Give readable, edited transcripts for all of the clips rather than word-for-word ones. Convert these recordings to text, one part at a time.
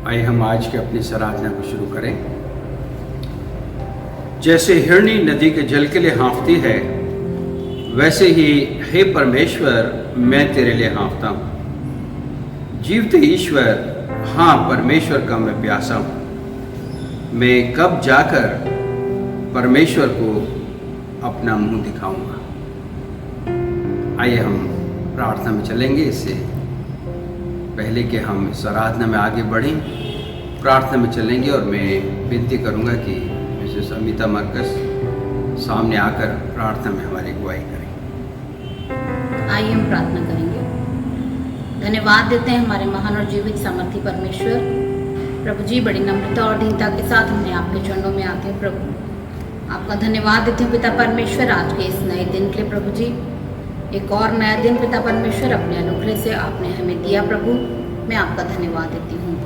आइए हम आज के अपनी आराधना को शुरू करें। जैसे हिरणी नदी के जल के लिए हाँफती है, वैसे ही हे परमेश्वर मैं तेरे लिए हाँफता हूँ। जीवते ईश्वर, हाँ परमेश्वर का मैं प्यासा हूँ। मैं कब जाकर परमेश्वर को अपना मुंह दिखाऊंगा। आइए हम प्रार्थना में चलेंगे। इससे पहले कि हम इस आराधना में आगे बढ़ें, प्रार्थना में चलेंगे और मैं विनती करूंगा कि मिसेस अमिता मरकस सामने आकर प्रार्थना में हमारी अगुवाई करें। आइए हम प्रार्थना करेंगे। धन्यवाद देते हैं हमारे महान और जीवित सामर्थी परमेश्वर। प्रभु जी, बड़ी नम्रता और दीनता के साथ हमने आपके चरणों में आते हैं। प्रभु आपका धन्यवाद देती हूँ पिता परमेश्वर, आज के इस नए दिन के लिए। प्रभु जी, एक और नया दिन पिता परमेश्वर अपने अनुग्रह से आपने हमें दिया। प्रभु मैं आपका धन्यवाद देती हूँ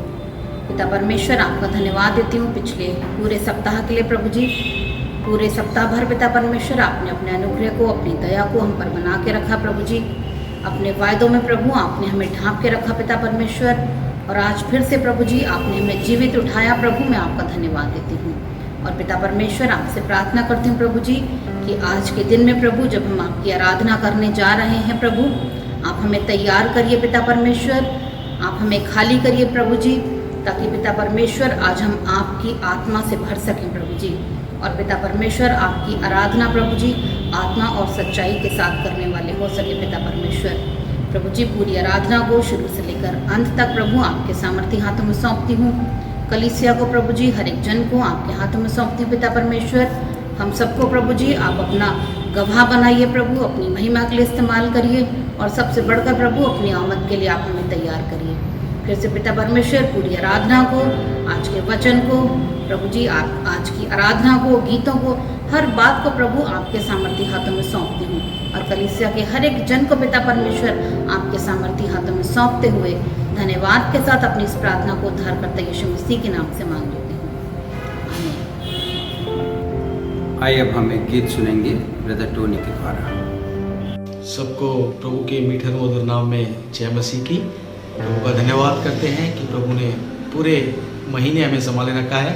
पिता परमेश्वर, आपका धन्यवाद देती हूँ पिछले पूरे सप्ताह के लिए। प्रभु जी, पूरे सप्ताह भर पिता परमेश्वर आपने अपने अनुग्रह को, अपनी दया को हम पर बना के रखा। प्रभु जी, अपने वायदों में प्रभु आपने हमें ढांप के रखा पिता परमेश्वर, और आज फिर से प्रभु जी आपने हमें जीवित उठाया। प्रभु मैं आपका धन्यवाद देती हूँ और पिता परमेश्वर आपसे प्रार्थना करती हूँ प्रभु जी कि आज के दिन में प्रभु जब हम आपकी आराधना करने जा रहे हैं, प्रभु आप हमें तैयार करिए पिता परमेश्वर, आप हमें खाली करिए प्रभु जी, ताकि पिता परमेश्वर आज हम आपकी आत्मा से भर सकें प्रभु जी। और पिता परमेश्वर आपकी आराधना प्रभु जी आत्मा और सच्चाई के साथ करने वाले हो सके पिता परमेश्वर। प्रभु जी, पूरी आराधना को शुरू से लेकर अंत तक प्रभु आपके सामर्थी हाथों में सौंपती हूँ। कलीसिया को प्रभु जी, हर एक जन को आपके हाथों में सौंपती हूँ पिता परमेश्वर। हम सबको प्रभु जी आप अपना गवाह बनाइए प्रभु, अपनी महिमा के लिए इस्तेमाल करिए, और सबसे बढ़कर प्रभु अपनी आमद के लिए आप हमें तैयार करिए। फिर से पिता परमेश्वर पूरी आराधना को, आज के वचन को प्रभु जी, आप आज की आराधना को, गीतों को, हर बात को प्रभु आपके सामर्थी हाथों में सौंपती हूँ, और कलीसिया के हर एक जन को पिता परमेश्वर आपके सामर्थी हाथों में सौंपते हुए धन्यवाद के साथ अपनी इस प्रार्थना को उद्धारकर्ता यीशु मसीह के नाम से मांग लेती हूँ, आमीन। आइए अब हम एक गीत सुनेंगे ब्रदर टोनी के द्वारा। सबको प्रभु के मीठे मधुर नाम में जय मसीह की। प्रभु का धन्यवाद करते हैं कि प्रभु ने पूरे महीने हमें संभाले रखा है,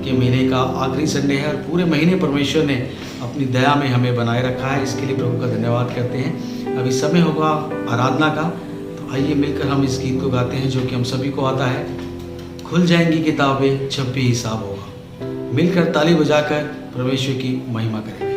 कि महीने का आखिरी संडे है और पूरे महीने परमेश्वर ने अपनी दया में हमें बनाए रखा है। इसके लिए प्रभु का धन्यवाद करते हैं। अभी समय होगा आराधना का, तो आइए मिलकर हम इस गीत को गाते हैं जो कि हम सभी को आता है। खुल जाएंगी किताबें जब भी हिसाब होगा। मिलकर ताली बजाकर परमेश्वर की महिमा करेंगे।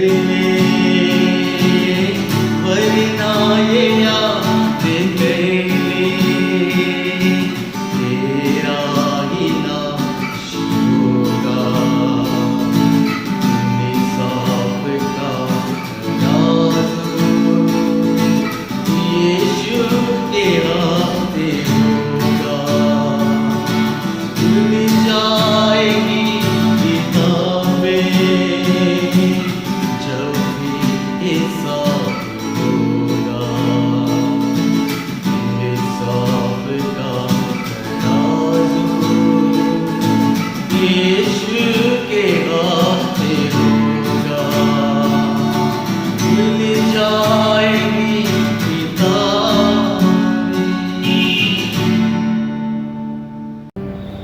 ले, वरना ये याद कर ले, तेरा ही नाश होगा। इंसाफ का राज यीशु के हाथे होगा। खुल जाएगी किताबें जब भी हिसाब होगा। इंसाफ का तराजू यीशु के हाथे होगा। खुल जाएगी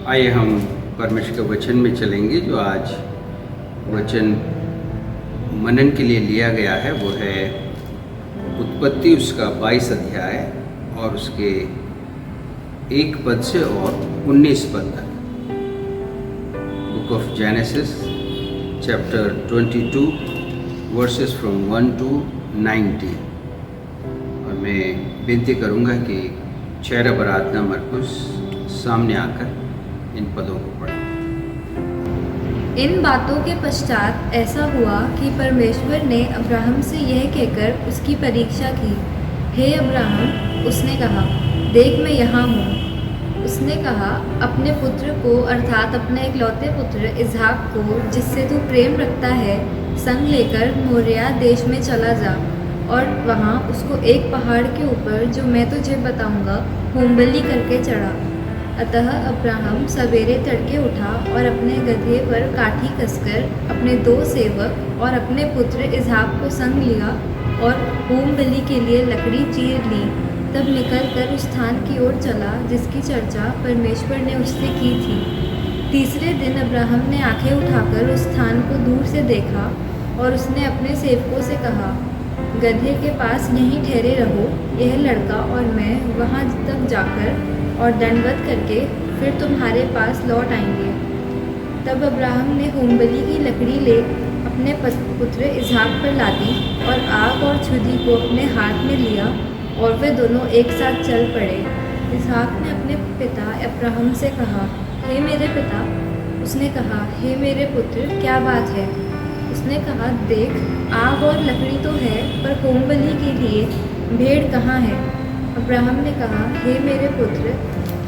आइए हम परमेश्वर के वचन में चलेंगे। जो आज वचन मनन के लिए लिया गया है वो है उत्पत्ति उसका 22 अध्याय और उसके 1 पद से और 19 पद तक। Book of genesis chapter 22 versus from 1 to 19। और मैं विनती करूंगा कि चेहरा बरातना मरकुस सामने आकर इन पदों को पढ़ें। इन बातों के पश्चात ऐसा हुआ कि परमेश्वर ने अब्राहम से यह कहकर उसकी परीक्षा की, हे अब्राहम, उसने कहा, देख मैं यहाँ हूँ। उसने कहा, अपने पुत्र को अर्थात अपने इकलौते पुत्र इसहाक को जिससे तू प्रेम रखता है संग लेकर मोरिया देश में चला जा और वहाँ उसको एक पहाड़ के ऊपर जो मैं तुझे बताऊँगा होमबलि करके चढ़ा। अतः अब्राहम सवेरे तड़के उठा और अपने गधे पर काठी कसकर अपने 2 सेवक और अपने पुत्र इसहाक को संग लिया और होम बलि के लिए लकड़ी चीर ली। तब निकलकर उस स्थान की ओर चला जिसकी चर्चा परमेश्वर ने उससे की थी। तीसरे दिन अब्राहम ने आंखें उठाकर उस स्थान को दूर से देखा और उसने अपने सेवकों से कहा, गधे के पास यहीं ठहरे रहो, यह लड़का और मैं वहाँ तक जाकर और दंडवत करके फिर तुम्हारे पास लौट आएंगे। तब अब्राहम ने होमबलि की लकड़ी ले अपने पुत्र इसहाक पर लादी और आग और छुरी को अपने हाथ में लिया और वे दोनों एक साथ चल पड़े। इसहाक ने अपने पिता अब्राहम से कहा, हे मेरे पिता। उसने कहा, हे मेरे पुत्र, क्या बात है? उसने कहा, देख, आग और लकड़ी तो है, पर होमबलि के लिए भेड़ कहाँ है? अब्राहम ने कहा, हे मेरे पुत्र,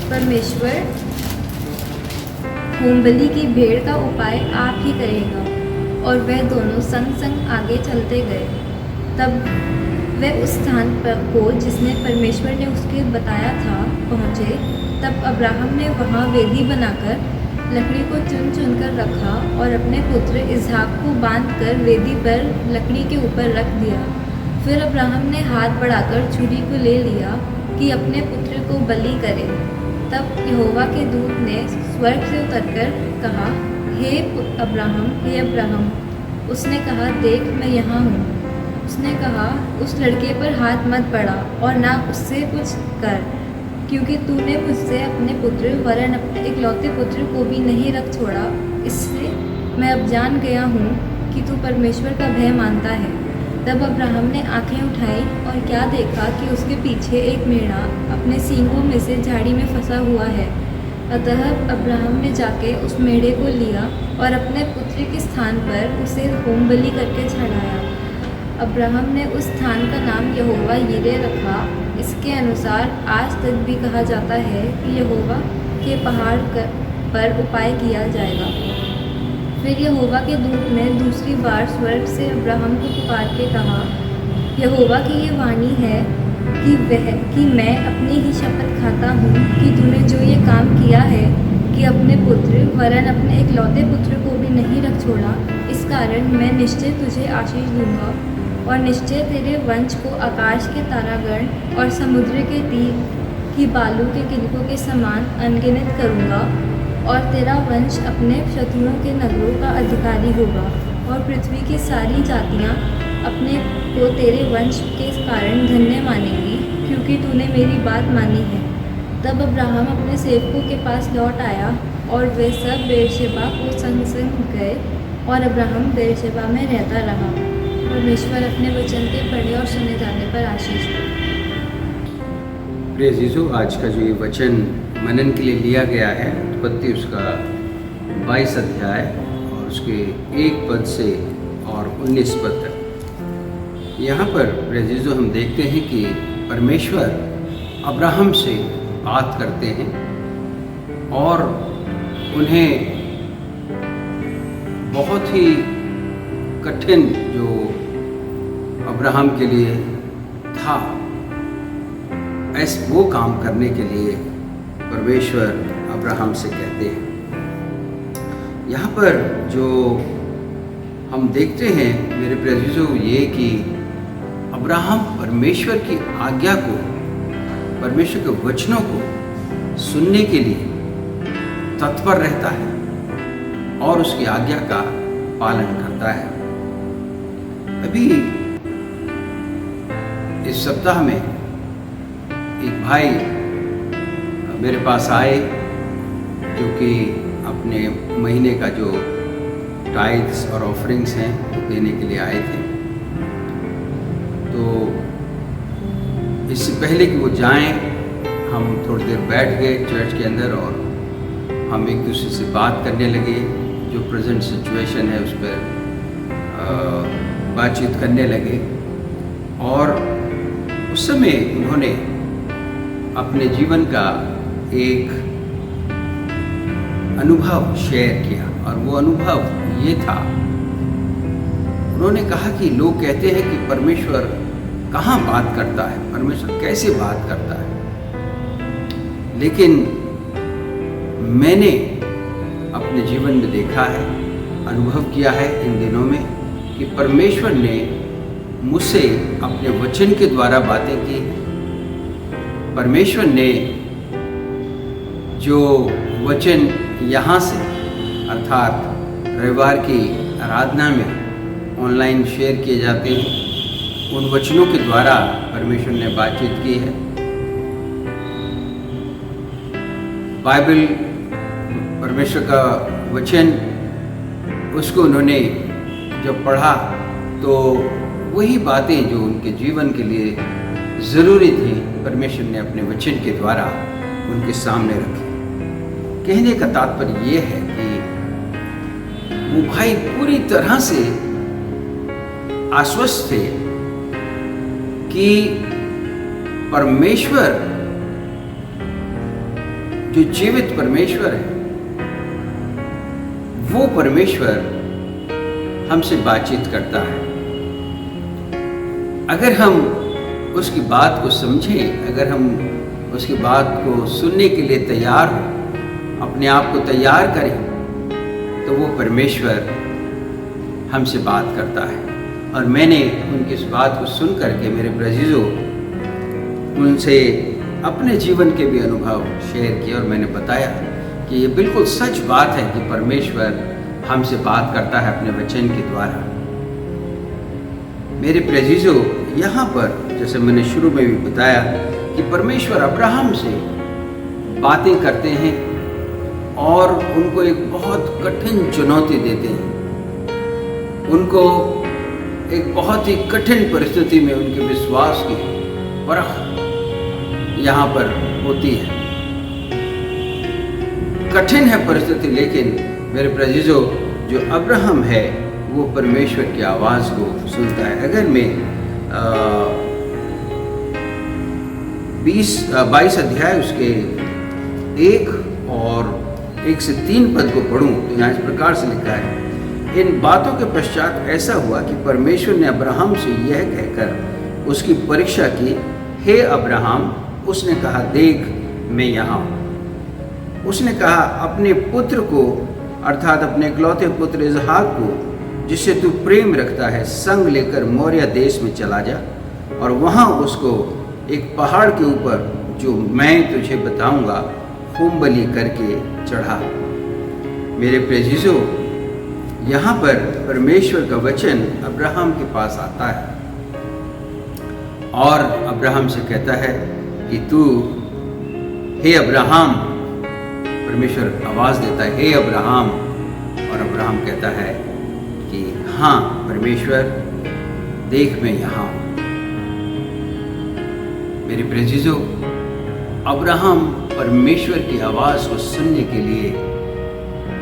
परमेश्वर होमबलि की भेड़ का उपाय आप ही करेगा। और वह दोनों संग संग आगे चलते गए। तब वह उस स्थान पर को जिसने परमेश्वर ने उसके बताया था पहुँचे। तब अब्राहम ने वहाँ वेदी बनाकर लकड़ी को चुन चुन कर रखा और अपने पुत्र इसहाक को बांधकर वेदी पर लकड़ी के ऊपर रख दिया। फिर अब्राहम ने हाथ बढ़ाकर छुरी को ले लिया कि अपने पुत्र को बलि करे। तब यहोवा के दूत ने स्वर्ग से उतरकर कहा, हे अब्राहम। उसने कहा, देख मैं यहाँ हूँ। उसने कहा, उस लड़के पर हाथ मत बढ़ा और ना उससे कुछ कर, क्योंकि तूने मुझसे अपने पुत्र वरन अपने इकलौते पुत्र को भी नहीं रख छोड़ा। इससे मैं अब जान गया हूँ कि तू परमेश्वर का भय मानता है। तब अब्राहम ने आंखें उठाई और क्या देखा कि उसके पीछे एक मेढ़ा अपने सींगों में से झाड़ी में फंसा हुआ है। अतः अब्राहम ने जाके उस मेढ़े को लिया और अपने पुत्र के स्थान पर उसे होम बलि करके चढ़ाया। अब्राहम ने उस स्थान का नाम यहोवा यिरे रखा। इसके अनुसार आज तक भी कहा जाता है कि यहोवा के पहाड़ पर उपाय किया जाएगा। फिर यहोवा के दूत ने दूसरी बार स्वर्ग से अब्राहम को पुकार के कहा, यहोवा की ये वाणी है कि मैं अपनी ही शपथ खाता हूँ कि तूने जो ये काम किया है कि अपने पुत्र वरन अपने इकलौते पुत्र को भी नहीं रख छोड़ा, इस कारण मैं निश्चय तुझे आशीष दूंगा और निश्चय तेरे वंश को आकाश के तारागण और समुद्र के तीर की बालू के किनकों के समान अनगिनत करूँगा और तेरा वंश अपने शत्रुओं के नगरों का अधिकारी होगा और पृथ्वी की सारी जातियाँ अपने को तेरे वंश के कारण धन्य मानेंगी, क्योंकि तूने मेरी बात मानी है। तब अब्राहम अपने सेवकों के पास लौट आया और वे सब बेरशेबा को संग संग गए और अब्राहम बेरशेबा में रहता रहा। परमेश्वर अपने वचन के पढ़े और सुने जाने पर आशीष दे। प्रिय अजीजों, आज का जो ये वचन मनन के लिए लिया गया है, उत्पत्ति उसका 22 अध्याय और उसके 1 पद से और 19 पद तक। यहाँ पर प्रिय अजीजों हम देखते हैं कि परमेश्वर अब्राहम से बात करते हैं और उन्हें बहुत ही कठिन जो अब्राहम के लिए था वो काम करने के लिए परमेश्वर अब्राहम से कहते हैं। यहाँ पर जो हम देखते हैं मेरे प्रिय अजीजों ये कि अब्राहम परमेश्वर की आज्ञा को, परमेश्वर के वचनों को सुनने के लिए तत्पर रहता है और उसकी आज्ञा का पालन करता है। अभी इस सप्ताह में एक भाई मेरे पास आए जो कि अपने महीने का जो टाइल्स और ऑफरिंग्स हैं देने के लिए आए थे। तो इससे पहले कि वो जाएं, हम थोड़ी देर बैठ गए चर्च के अंदर और हम एक दूसरे से बात करने लगे, जो प्रेजेंट सिचुएशन है उस पर बातचीत करने लगे। और उस समय उन्होंने अपने जीवन का एक अनुभव शेयर किया और वो अनुभव ये था, उन्होंने कहा कि लोग कहते हैं कि परमेश्वर कहाँ बात करता है, परमेश्वर कैसे बात करता है, लेकिन मैंने अपने जीवन में देखा है, अनुभव किया है इन दिनों में कि परमेश्वर ने मुझसे अपने वचन के द्वारा बातें की। परमेश्वर ने जो वचन यहाँ से अर्थात रविवार की आराधना में ऑनलाइन शेयर किए जाते हैं, उन वचनों के द्वारा परमेश्वर ने बातचीत की है। बाइबल, परमेश्वर का वचन, उसको उन्होंने जब पढ़ा तो वही बातें जो उनके जीवन के लिए ज़रूरी थी परमेश्वर ने अपने वचन के द्वारा उनके सामने रखी। कहने का तात्पर्य ये है कि वो भाई पूरी तरह से आश्वस्त थे कि परमेश्वर जो जीवित परमेश्वर है, वो परमेश्वर हमसे बातचीत करता है। अगर हम उसकी बात को समझें, अगर हम उसकी बात को सुनने के लिए तैयार हो, अपने आप को तैयार करें, तो वो परमेश्वर हमसे बात करता है। और मैंने उनकी इस बात को सुन करके मेरे अजीजों उनसे अपने जीवन के भी अनुभव शेयर किए और मैंने बताया कि ये बिल्कुल सच बात है कि परमेश्वर हमसे बात करता है अपने वचन के द्वारा। मेरे अजीजों, यहाँ पर जैसे मैंने शुरू में भी बताया कि परमेश्वर अब्राहम से बातें करते हैं और उनको एक बहुत कठिन चुनौती देते हैं। उनको एक बहुत ही कठिन परिस्थिति में उनके विश्वास की परख यहाँ पर होती है। कठिन है परिस्थिति, लेकिन मेरे अजीजों जो अब्राहम है वो परमेश्वर की आवाज़ को सुनता है। अगर मैं 22 अध्याय उसके 1 और 1 से 3 पद को पढ़ूं तो यहाँ इस प्रकार से लिखा है, इन बातों के पश्चात ऐसा हुआ कि परमेश्वर ने अब्राहम से यह कहकर उसकी परीक्षा की, हे अब्राहम। उसने कहा, देख मैं यहाँ हूँ। उसने कहा, अपने पुत्र को अर्थात अपने इकलौते पुत्र इसहाक को जिससे तू प्रेम रखता है संग लेकर मोरिया देश में चला जा और वहाँ उसको एक पहाड़ के ऊपर जो मैं तुझे बताऊंगा होम बलि करके चढ़ा। मेरे प्रेजिजों, यहाँ पर परमेश्वर का वचन अब्राहम के पास आता है और अब्राहम से कहता है कि तू, हे अब्राहम, परमेश्वर आवाज़ देता है, हे अब्राहम, और अब्राहम कहता है कि हाँ परमेश्वर, देख मैं यहाँ हूँ। मेरे प्रेजिजो, अब्राहम परमेश्वर की आवाज़ को सुनने के लिए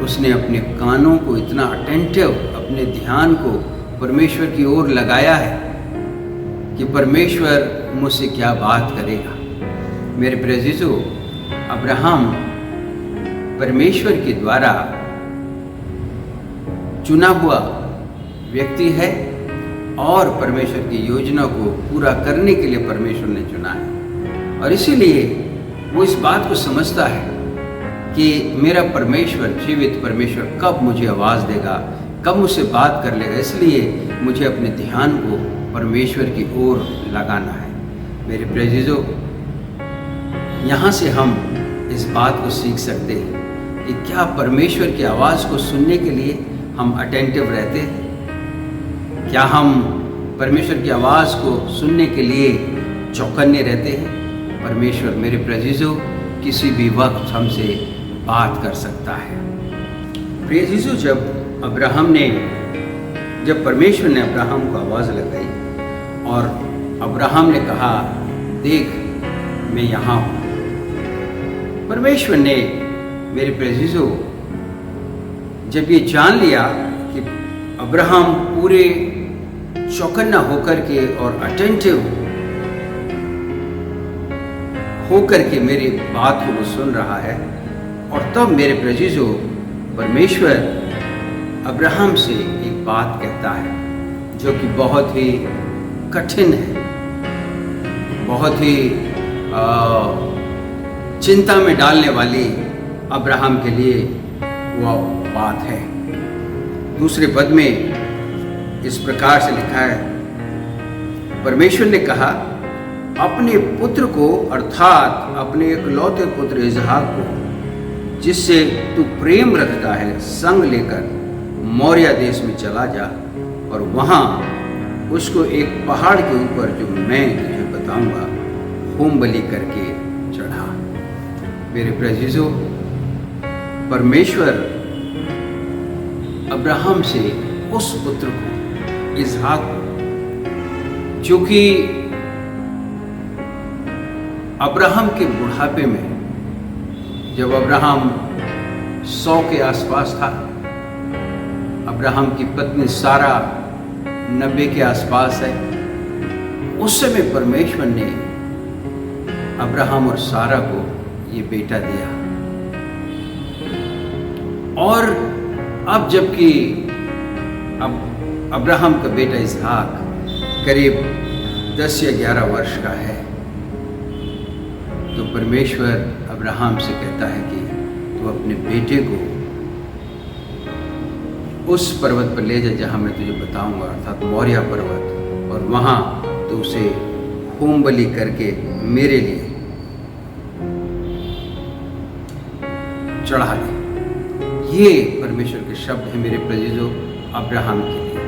उसने अपने कानों को इतना अटेंटिव, अपने ध्यान को परमेश्वर की ओर लगाया है कि परमेश्वर मुझसे क्या बात करेगा। मेरे प्रेजिजो, अब्राहम परमेश्वर के द्वारा चुना हुआ व्यक्ति है और परमेश्वर की योजना को पूरा करने के लिए परमेश्वर ने चुना है। और इसीलिए वो इस बात को समझता है कि मेरा परमेश्वर, जीवित परमेश्वर कब मुझे आवाज़ देगा, कब मुझसे बात कर लेगा। इसलिए मुझे अपने ध्यान को परमेश्वर की ओर लगाना है। मेरे प्रेजिजो, यहाँ से हम इस बात को सीख सकते हैं कि क्या परमेश्वर की आवाज़ को सुनने के लिए हम अटेंटिव रहते हैं? क्या हम परमेश्वर की आवाज़ को सुनने के लिए चौकन्ने रहते हैं? परमेश्वर, मेरे प्रेजिजो, किसी भी वक्त हमसे बात कर सकता है। प्रेजिजो, जब परमेश्वर ने अब्राहम को आवाज़ लगाई और अब्राहम ने कहा, देख मैं यहाँ हूँ, परमेश्वर ने, मेरे प्रेजिजो, जब ये जान लिया कि अब्राहम पूरे चौकन्ना होकर के और अटेंटिव होकर के मेरी बात को वो सुन रहा है, और तब मेरे प्रेजिजो परमेश्वर अब्राहम से एक बात कहता है जो कि बहुत ही कठिन है, बहुत ही चिंता में डालने वाली अब्राहम के लिए वो बात है। दूसरे पद में इस प्रकार से लिखा है, परमेश्वर ने कहा, अपने पुत्र को अर्थात अपने इकलौते पुत्र इसहाक को जिससे तू प्रेम रखता है संग लेकर मोरिया देश में चला जा और वहाँ उसको एक पहाड़ के ऊपर जो मैं तुझे बताऊंगा होम बलि करके चढ़ा। मेरे प्रेजिजो, परमेश्वर अब्राहम से उस पुत्र को, इसहाक को, जो कि अब्राहम के बुढ़ापे में, जब अब्राहम 100 के आसपास था, अब्राहम की पत्नी सारा 90 के आसपास है, उस समय परमेश्वर ने अब्राहम और सारा को ये बेटा दिया। और अब जबकि अब अब्राहम का बेटा इसहाक करीब 10 या 11 वर्ष का है, तो परमेश्वर अब्राहम से कहता है कि तू अपने बेटे को उस पर्वत पर ले जा जहाँ मैं तुझे बताऊंगा, अर्थात मोरिया पर्वत, और वहाँ तो उसे होम बलि करके मेरे लिए चढ़ा दे। ये परमेश्वर के शब्द हैं मेरे प्रेजिजो अब्राहम के लिए।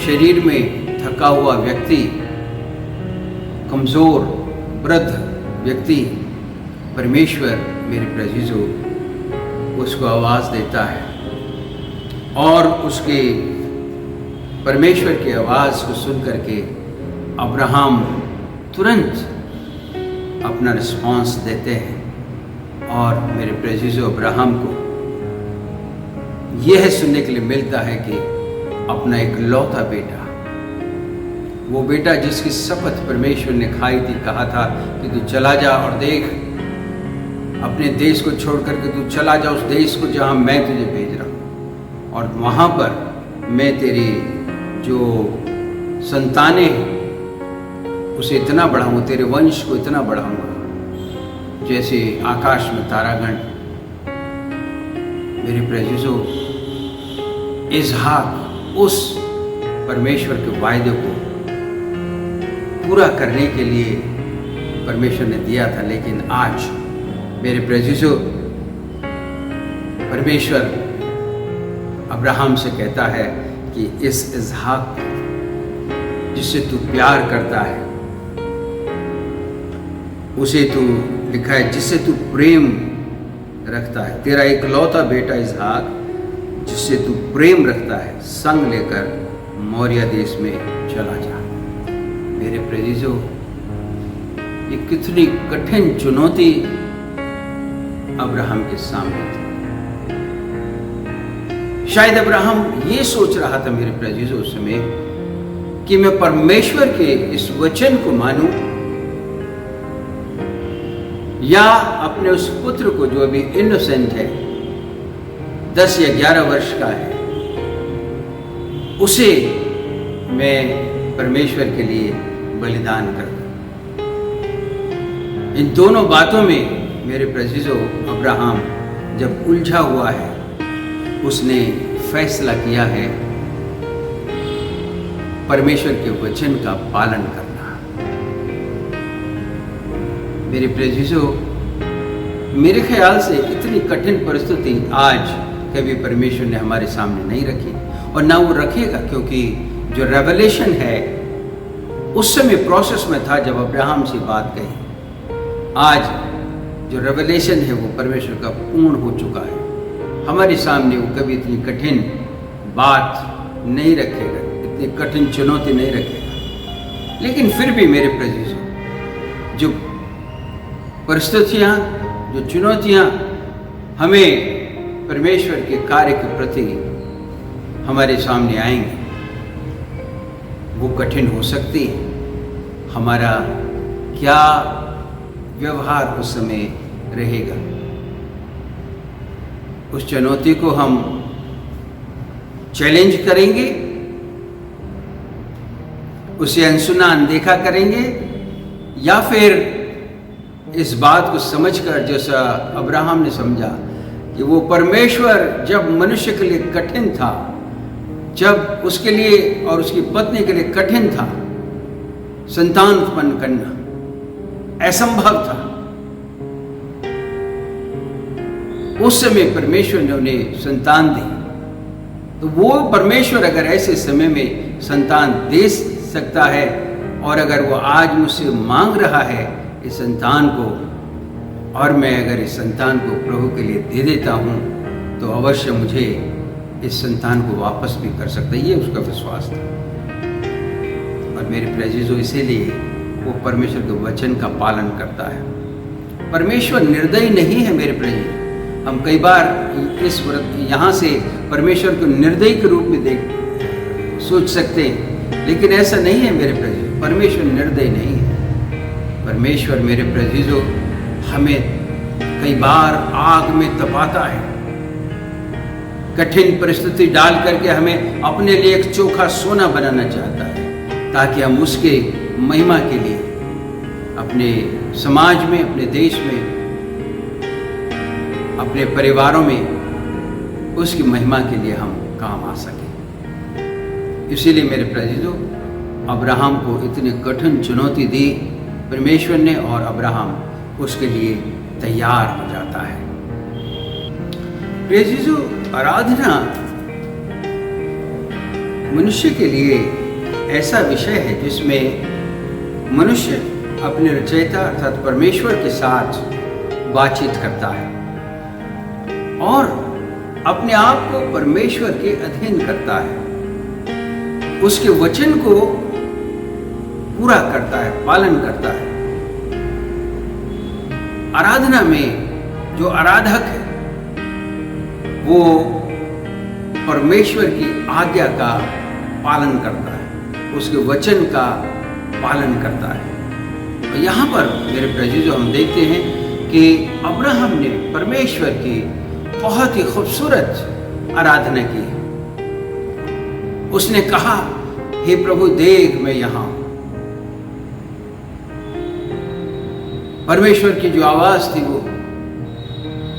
शरीर में थका हुआ व्यक्ति, कमजोर वृद्ध व्यक्ति, परमेश्वर मेरे प्रेजिजो उसको आवाज़ देता है और उसके परमेश्वर की आवाज़ को सुन करके अब्राहम तुरंत अपना रिस्पॉन्स देते हैं। और मेरे प्रेजिजो अब्राहम को यह सुनने के लिए मिलता है कि अपना एक लौता बेटा, वो बेटा जिसकी शपथ परमेश्वर ने खाई थी, कहा था कि तू चला जा और देख, अपने देश को छोड़ करके तू चला जा उस देश को जहाँ मैं तुझे भेज रहा हूँ, और वहाँ पर मैं तेरी जो संतानें हैं उसे इतना बढ़ाऊँ, तेरे वंश को इतना बढ़ाऊँगा जैसे आकाश में तारागण। मेरे प्रेजिजो, इसहाक उस परमेश्वर के वायदे को पूरा करने के लिए परमेश्वर ने दिया था, लेकिन आज मेरे प्रेजिजो परमेश्वर अब्राहम से कहता है कि इस इसहाक जिससे तू प्यार करता है, उसे तू, लिखा है, जिससे तू प्रेम रखता है, तेरा इकलौता बेटा इसहाक जिससे तू प्रेम रखता है, संग लेकर मौर्य देश में चला जा। मेरे प्रेजिजो, ये कितनी कठिन चुनौती अब्राहम के सामने थी। शायद अब्राहम ये सोच रहा था मेरे प्रेजिजो उस समय कि मैं परमेश्वर के इस वचन को मानूं या अपने उस पुत्र को जो अभी इनोसेंट है, 10 या 11 वर्ष का है, उसे मैं परमेश्वर के लिए बलिदान कर दूं। इन दोनों बातों में मेरे प्रेजिजो अब्राहम जब उलझा हुआ है, उसने फैसला किया है परमेश्वर के वचन का पालन करना। मेरे प्रेजिजो, मेरे ख्याल से इतनी कठिन परिस्थिति आज कभी परमेश्वर ने हमारे सामने नहीं रखी और ना वो रखेगा, क्योंकि जो रेवलेशन है उस समय प्रोसेस में था जब अब्राहम से बात कही। आज जो रेवलेशन है वो परमेश्वर का पूर्ण हो चुका है। हमारे सामने वो कभी इतनी कठिन बात नहीं रखेगा, इतनी कठिन चुनौती नहीं रखेगा। लेकिन फिर भी मेरे प्रेजिजो, जो परिस्थितियाँ, जो चुनौतियाँ हमें परमेश्वर के कार्य के प्रति हमारे सामने आएंगे, वो कठिन हो सकती है। हमारा क्या व्यवहार उस समय रहेगा? उस चुनौती को हम चैलेंज करेंगे, उसे अनसुना अनदेखा करेंगे, या फिर इस बात को समझकर जैसा अब्राहम ने समझा कि वो परमेश्वर जब मनुष्य के लिए कठिन था, जब उसके लिए और उसकी पत्नी के लिए कठिन था संतान उत्पन्न करना, असंभव था, उस समय परमेश्वर ने उन्हें संतान दी। तो वो परमेश्वर अगर ऐसे समय में संतान दे सकता है, और अगर वो आज मुझसे मांग रहा है इस संतान को, और मैं अगर इस संतान को प्रभु के लिए दे देता हूँ, तो अवश्य मुझे इस संतान को वापस भी कर सकता है। ये उसका विश्वास था। और मेरे प्रेजिजो, इसीलिए वो परमेश्वर के वचन का पालन करता है। परमेश्वर निर्दयी नहीं है मेरे प्रेजिजो। हम कई बार इस यहाँ से परमेश्वर को निर्दयी के रूप में सोच सकते हैं, लेकिन ऐसा नहीं है मेरे प्रेजिजो। परमेश्वर निर्दयी नहीं है। परमेश्वर मेरे प्रेजिजो हमें कई बार आग में तपाता है, कठिन परिस्थिति डाल करके हमें अपने लिए एक चोखा सोना बनाना चाहता है, ताकि हम उसके महिमा के लिए अपने समाज में, अपने देश में, अपने परिवारों में उसकी महिमा के लिए हम काम आ सकें। इसीलिए मेरे प्रेजिजो, अब्राहम को इतनी कठिन चुनौती दी परमेश्वर ने, और अब्राहम उसके लिए तैयार हो जाता है। प्रेजिजो, आराधना मनुष्य के लिए ऐसा विषय है जिसमें मनुष्य अपने रचयिता अर्थात परमेश्वर के साथ बातचीत करता है और अपने आप को परमेश्वर के अधीन करता है, उसके वचन को पूरा करता है, पालन करता है। आराधना में जो आराधक है वो परमेश्वर की आज्ञा का पालन करता है, उसके वचन का पालन करता है। और यहाँ पर मेरे प्रेजिजो हम देखते हैं कि अब्राहम ने परमेश्वर की बहुत ही खूबसूरत आराधना की। उसने कहा, हे प्रभु देख मैं यहाँ। परमेश्वर की जो आवाज थी, वो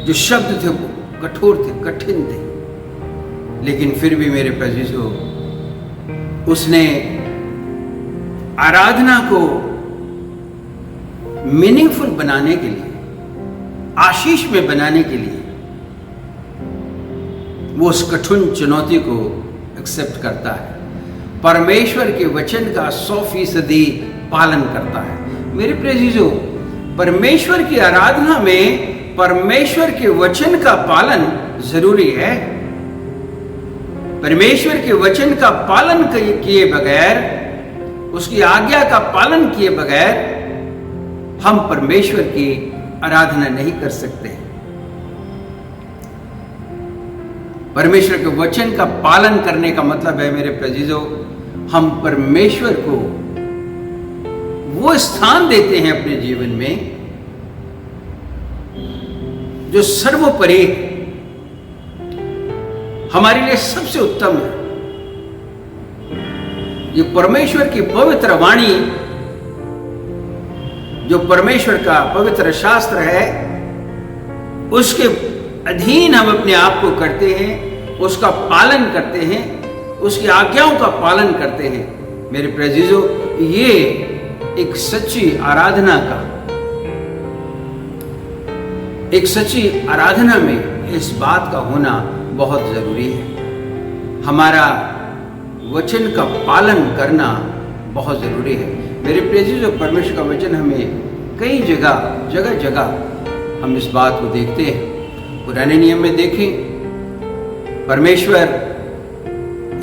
जो शब्द थे वो कठोर थे, कठिन थे, लेकिन फिर भी मेरे प्रेजिजो उसने आराधना को मीनिंगफुल बनाने के लिए, आशीष में बनाने के लिए वो उस कठिन चुनौती को एक्सेप्ट करता है, परमेश्वर के वचन का 100% पालन करता है। मेरे प्रेजिजो, परमेश्वर की आराधना में परमेश्वर के वचन का पालन जरूरी है। परमेश्वर के वचन का पालन किए बगैर, उसकी आज्ञा का पालन किए बगैर हम परमेश्वर की आराधना नहीं कर सकते। परमेश्वर के वचन का पालन करने का मतलब है मेरे प्रियजनों, हम परमेश्वर को वो स्थान देते हैं अपने जीवन में जो सर्वोपरि हमारे लिए सबसे उत्तम है। ये परमेश्वर की पवित्र वाणी, जो परमेश्वर का पवित्र शास्त्र है, उसके अधीन हम अपने आप को करते हैं, उसका पालन करते हैं, उसकी आज्ञाओं का पालन करते हैं। मेरे प्रियजनों, ये एक सच्ची आराधना का, एक सच्ची आराधना में इस बात का होना बहुत जरूरी है। हमारा वचन का पालन करना बहुत जरूरी है। मेरे प्रियजनों, परमेश्वर का वचन हमें कई जगह हम इस बात को देखते हैं। पुराने नियम में देखें, परमेश्वर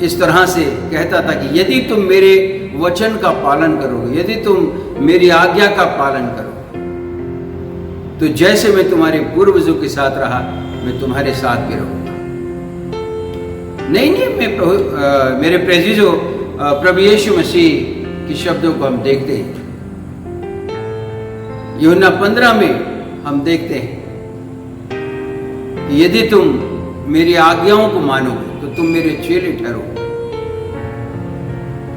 इस तरह से कहता था कि यदि तुम मेरे वचन का पालन करोगे, यदि तुम मेरी आज्ञा का पालन करोगे, तो जैसे मैं तुम्हारे पूर्वजों के साथ रहा, मैं तुम्हारे साथ भी रहूंगा। नई नियम में मेरे प्रियजनों, प्रभु यीशु मसीह के शब्दों को हम देखते हैं। यूहन्ना 15 में हम देखते हैं कि यदि तुम मेरी आज्ञाओं को मानोगे तो तुम मेरे चेले ठहरोगे।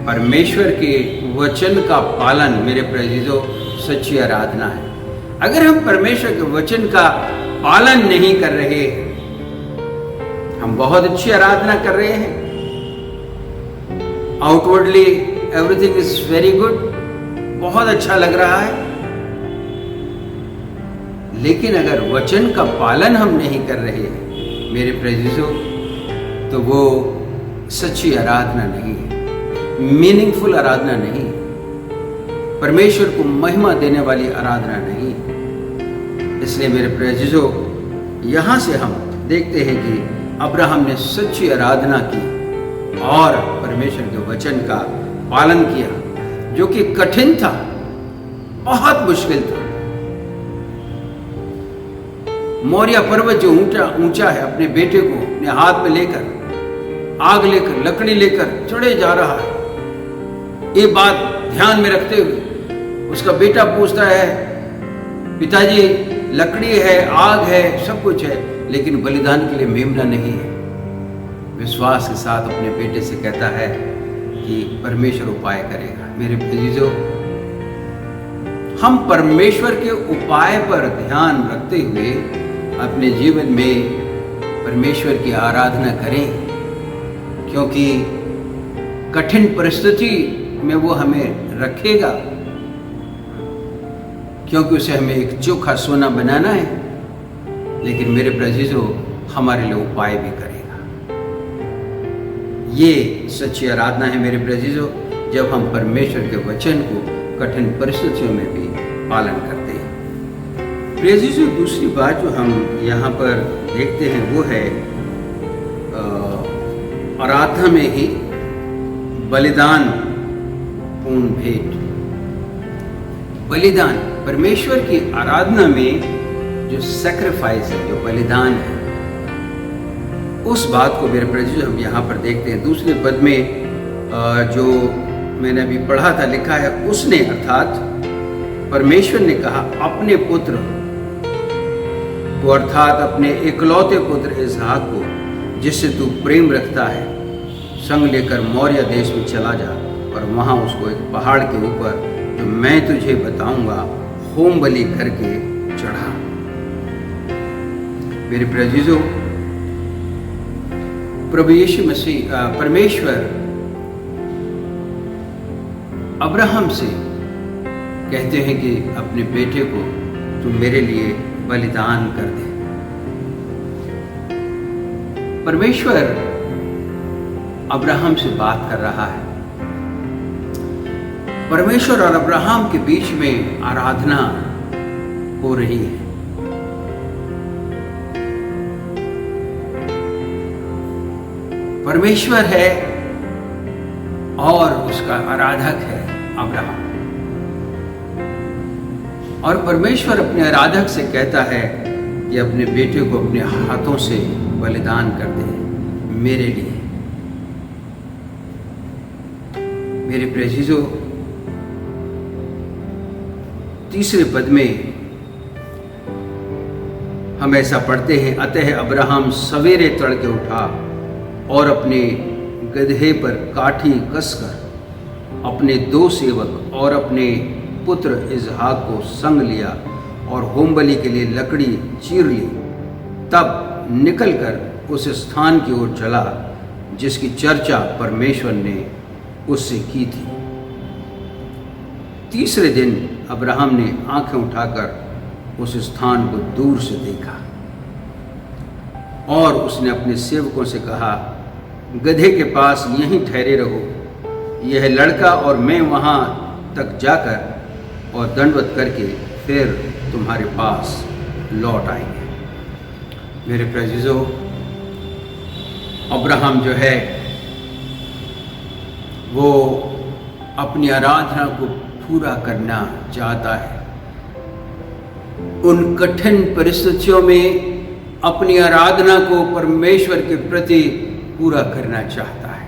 परमेश्वर के वचन का पालन मेरे प्रियजनों सच्ची आराधना है। अगर हम परमेश्वर के वचन का पालन नहीं कर रहे, हम बहुत अच्छी आराधना कर रहे हैं, outwardly everything is very good, बहुत अच्छा लग रहा है, लेकिन अगर वचन का पालन हम नहीं कर रहे मेरे प्रियजनों, तो वो सच्ची आराधना नहीं है, मीनिंगफुल आराधना नहीं है, परमेश्वर को महिमा देने वाली आराधना नहीं है। इसलिए मेरे प्रियजनों, यहां से हम देखते हैं कि अब्राहम ने सच्ची आराधना की और परमेश्वर के वचन का पालन किया, जो कि कठिन था, बहुत मुश्किल था। मोरिया पर्वत जो ऊंचा है, अपने बेटे को अपने हाथ में लेकर, आग लेकर, लकड़ी लेकर चढ़े जा रहा है। ये बात ध्यान में रखते हुए उसका बेटा पूछता है, पिताजी लकड़ी है, आग है, सब कुछ है, लेकिन बलिदान के लिए मेमना नहीं है। विश्वास के साथ अपने बेटे से कहता है कि परमेश्वर उपाय करेगा। मेरे प्रियजनों, हम परमेश्वर के उपाय पर ध्यान रखते हुए अपने जीवन में परमेश्वर की आराधना करें, क्योंकि कठिन परिस्थिति में वो हमें रखेगा, क्योंकि उसे हमें एक चोखा सोना बनाना है, लेकिन मेरे प्रियजनों हमारे लिए उपाय भी करेगा। ये सच्ची आराधना है मेरे प्रियजनों, जब हम परमेश्वर के वचन को कठिन परिस्थितियों में भी पालन करते हैं। प्रियजनों, दूसरी बात जो हम यहाँ पर देखते हैं वो है आराधना में ही बलिदान पूर्ण भेंट। बलिदान, परमेश्वर की आराधना में जो सैक्रिफाइस है, जो बलिदान है, उस बात को मेरे प्रियजनों हम यहाँ पर देखते हैं। दूसरे पद में जो मैंने अभी पढ़ा था, लिखा है, उसने अर्थात परमेश्वर ने कहा अपने पुत्र को, अर्थात अपने इकलौते पुत्र इसहाक को, जिससे तू प्रेम रखता है, संग लेकर मौर्य देश में चला जा और वहां उसको एक पहाड़ के ऊपर, जो मैं तुझे बताऊंगा, होम बलि करके चढ़ा। मेरे प्रियजनों, प्रभु यीशु मसीह, परमेश्वर अब्राहम से कहते हैं कि अपने बेटे को तू मेरे लिए बलिदान कर दे। परमेश्वर अब्राहम से बात कर रहा है। परमेश्वर और अब्राहम के बीच में आराधना हो रही है। परमेश्वर है और उसका आराधक है अब्राहम। और परमेश्वर अपने आराधक से कहता है कि अपने बेटे को अपने हाथों से बलिदान कर दे मेरे लिए। मेरे प्रेजीजो, तीसरे पद में हम ऐसा पढ़ते हैं, अतः अब्राहम सवेरे तड़के उठा और अपने गदहे पर काठी कसकर अपने 2 सेवक और अपने पुत्र इसहाक को संग लिया और होमबलि के लिए लकड़ी चीर ली। तब निकलकर उस स्थान की ओर चला जिसकी चर्चा परमेश्वर ने उससे की थी। तीसरे दिन अब्राहम ने आंखें उठाकर उस स्थान को दूर से देखा और उसने अपने सेवकों से कहा, गधे के पास यहीं ठहरे रहो, यह लड़का और मैं वहां तक जाकर और दंडवत करके फिर तुम्हारे पास लौट आएंगे। मेरे प्रेजीजो, अब्राहम जो है वो अपनी आराधना को पूरा करना चाहता है। उन कठिन परिस्थितियों में अपनी आराधना को परमेश्वर के प्रति पूरा करना चाहता है।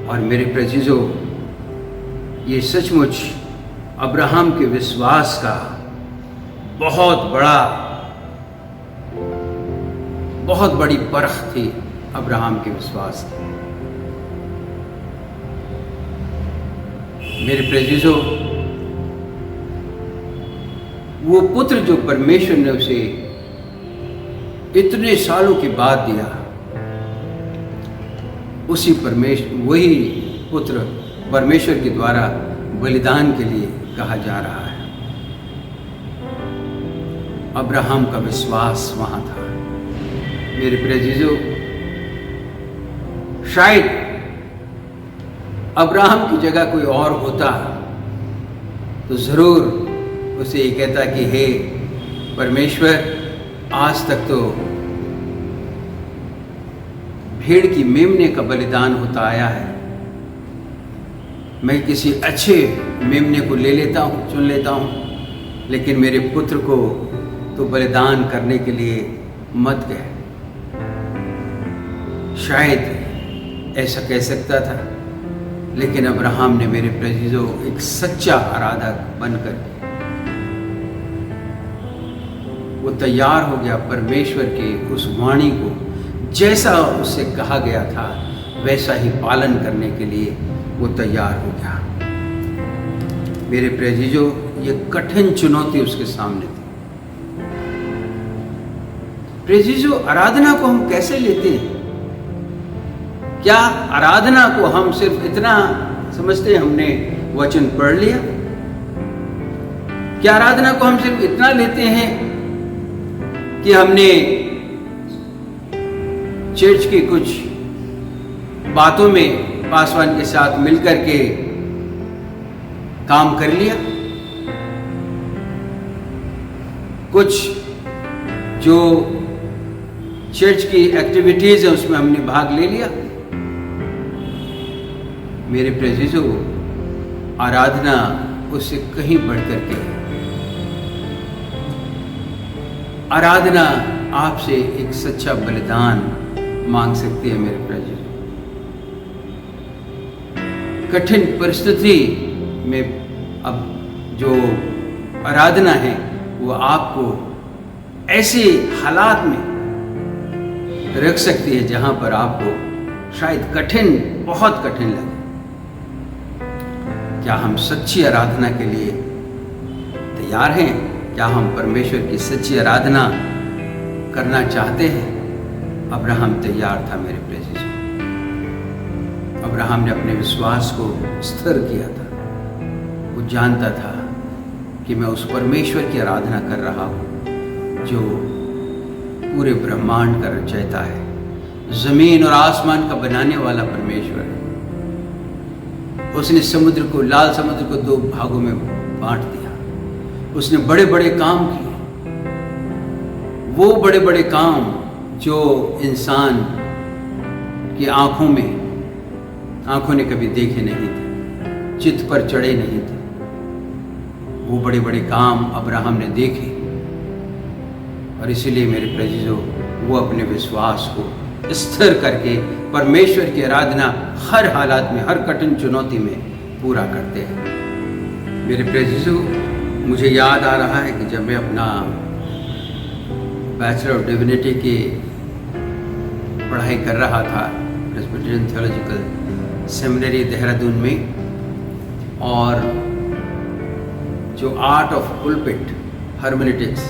और मेरे प्रेजीजो, ये सचमुच अब्राहम के विश्वास का बहुत बड़ी परख थी। अब्राहम के विश्वास की। मेरे प्रेजीजो, वो पुत्र जो परमेश्वर ने उसे इतने सालों के बाद दिया, वही पुत्र परमेश्वर के द्वारा बलिदान के लिए कहा जा रहा है। अब्राहम का विश्वास वहां था। मेरे प्रेजीजो, शायद अब्राहम की जगह कोई और होता तो जरूर उसे ये कहता कि हे परमेश्वर, आज तक तो भेड़ की मेमने का बलिदान होता आया है, मैं किसी अच्छे मेमने को ले लेता हूँ, चुन लेता हूँ, लेकिन मेरे पुत्र को तो बलिदान करने के लिए मत कह। शायद ऐसा कह सकता था, लेकिन अब्राहम ने, मेरे प्रेजीजो, एक सच्चा आराधक बनकर वो तैयार हो गया परमेश्वर के उस वाणी को, जैसा उससे कहा गया था वैसा ही पालन करने के लिए वो तैयार हो गया। मेरे प्रेजीजो, ये कठिन चुनौती उसके सामने थी। प्रेजीजो, आराधना को हम कैसे लेते हैं? क्या आराधना को हम सिर्फ इतना समझते हैं हमने वचन पढ़ लिया? क्या आराधना को हम सिर्फ इतना लेते हैं कि हमने चर्च की कुछ बातों में पासवान के साथ मिलकर के काम कर लिया, कुछ जो चर्च की एक्टिविटीज है उसमें हमने भाग ले लिया? मेरे प्रेजीजो, आराधना उससे कहीं बढ़कर के है। आराधना आपसे एक सच्चा बलिदान मांग सकती है। मेरे प्रेजीजो, कठिन परिस्थिति में अब जो आराधना है वो आपको ऐसे हालात में रख सकती है जहां पर आपको शायद कठिन, बहुत कठिन लगे। क्या हम सच्ची आराधना के लिए तैयार हैं? क्या हम परमेश्वर की सच्ची आराधना करना चाहते हैं? अब्राहम तैयार था। मेरे प्रेजीजो, अब्राहम ने अपने विश्वास को स्थिर किया था। वो जानता था कि मैं उस परमेश्वर की आराधना कर रहा हूँ जो पूरे ब्रह्मांड का रचयिता है, जमीन और आसमान का बनाने वाला परमेश्वर है। उसने समुद्र को, लाल समुद्र को 2 भागों में बांट दिया। उसने बड़े बड़े काम किए, वो बड़े बड़े काम जो इंसान की आंखों ने कभी देखे नहीं थे, चित्त पर चढ़े नहीं थे, वो बड़े बड़े काम अब्राहम ने देखे। और इसीलिए मेरे प्रेजिजो, वो अपने विश्वास को स्थिर करके परमेश्वर की आराधना हर हालात में, हर कठिन चुनौती में पूरा करते हैं। मेरे प्रेजिजो, मुझे याद आ रहा है कि जब मैं अपना बैचलर ऑफ डिविनिटी की पढ़ाई कर रहा था प्रेस्बिटेरियन थियोलॉजिकल सेमिनरी देहरादून में, और जो art of pulpit hermeneutics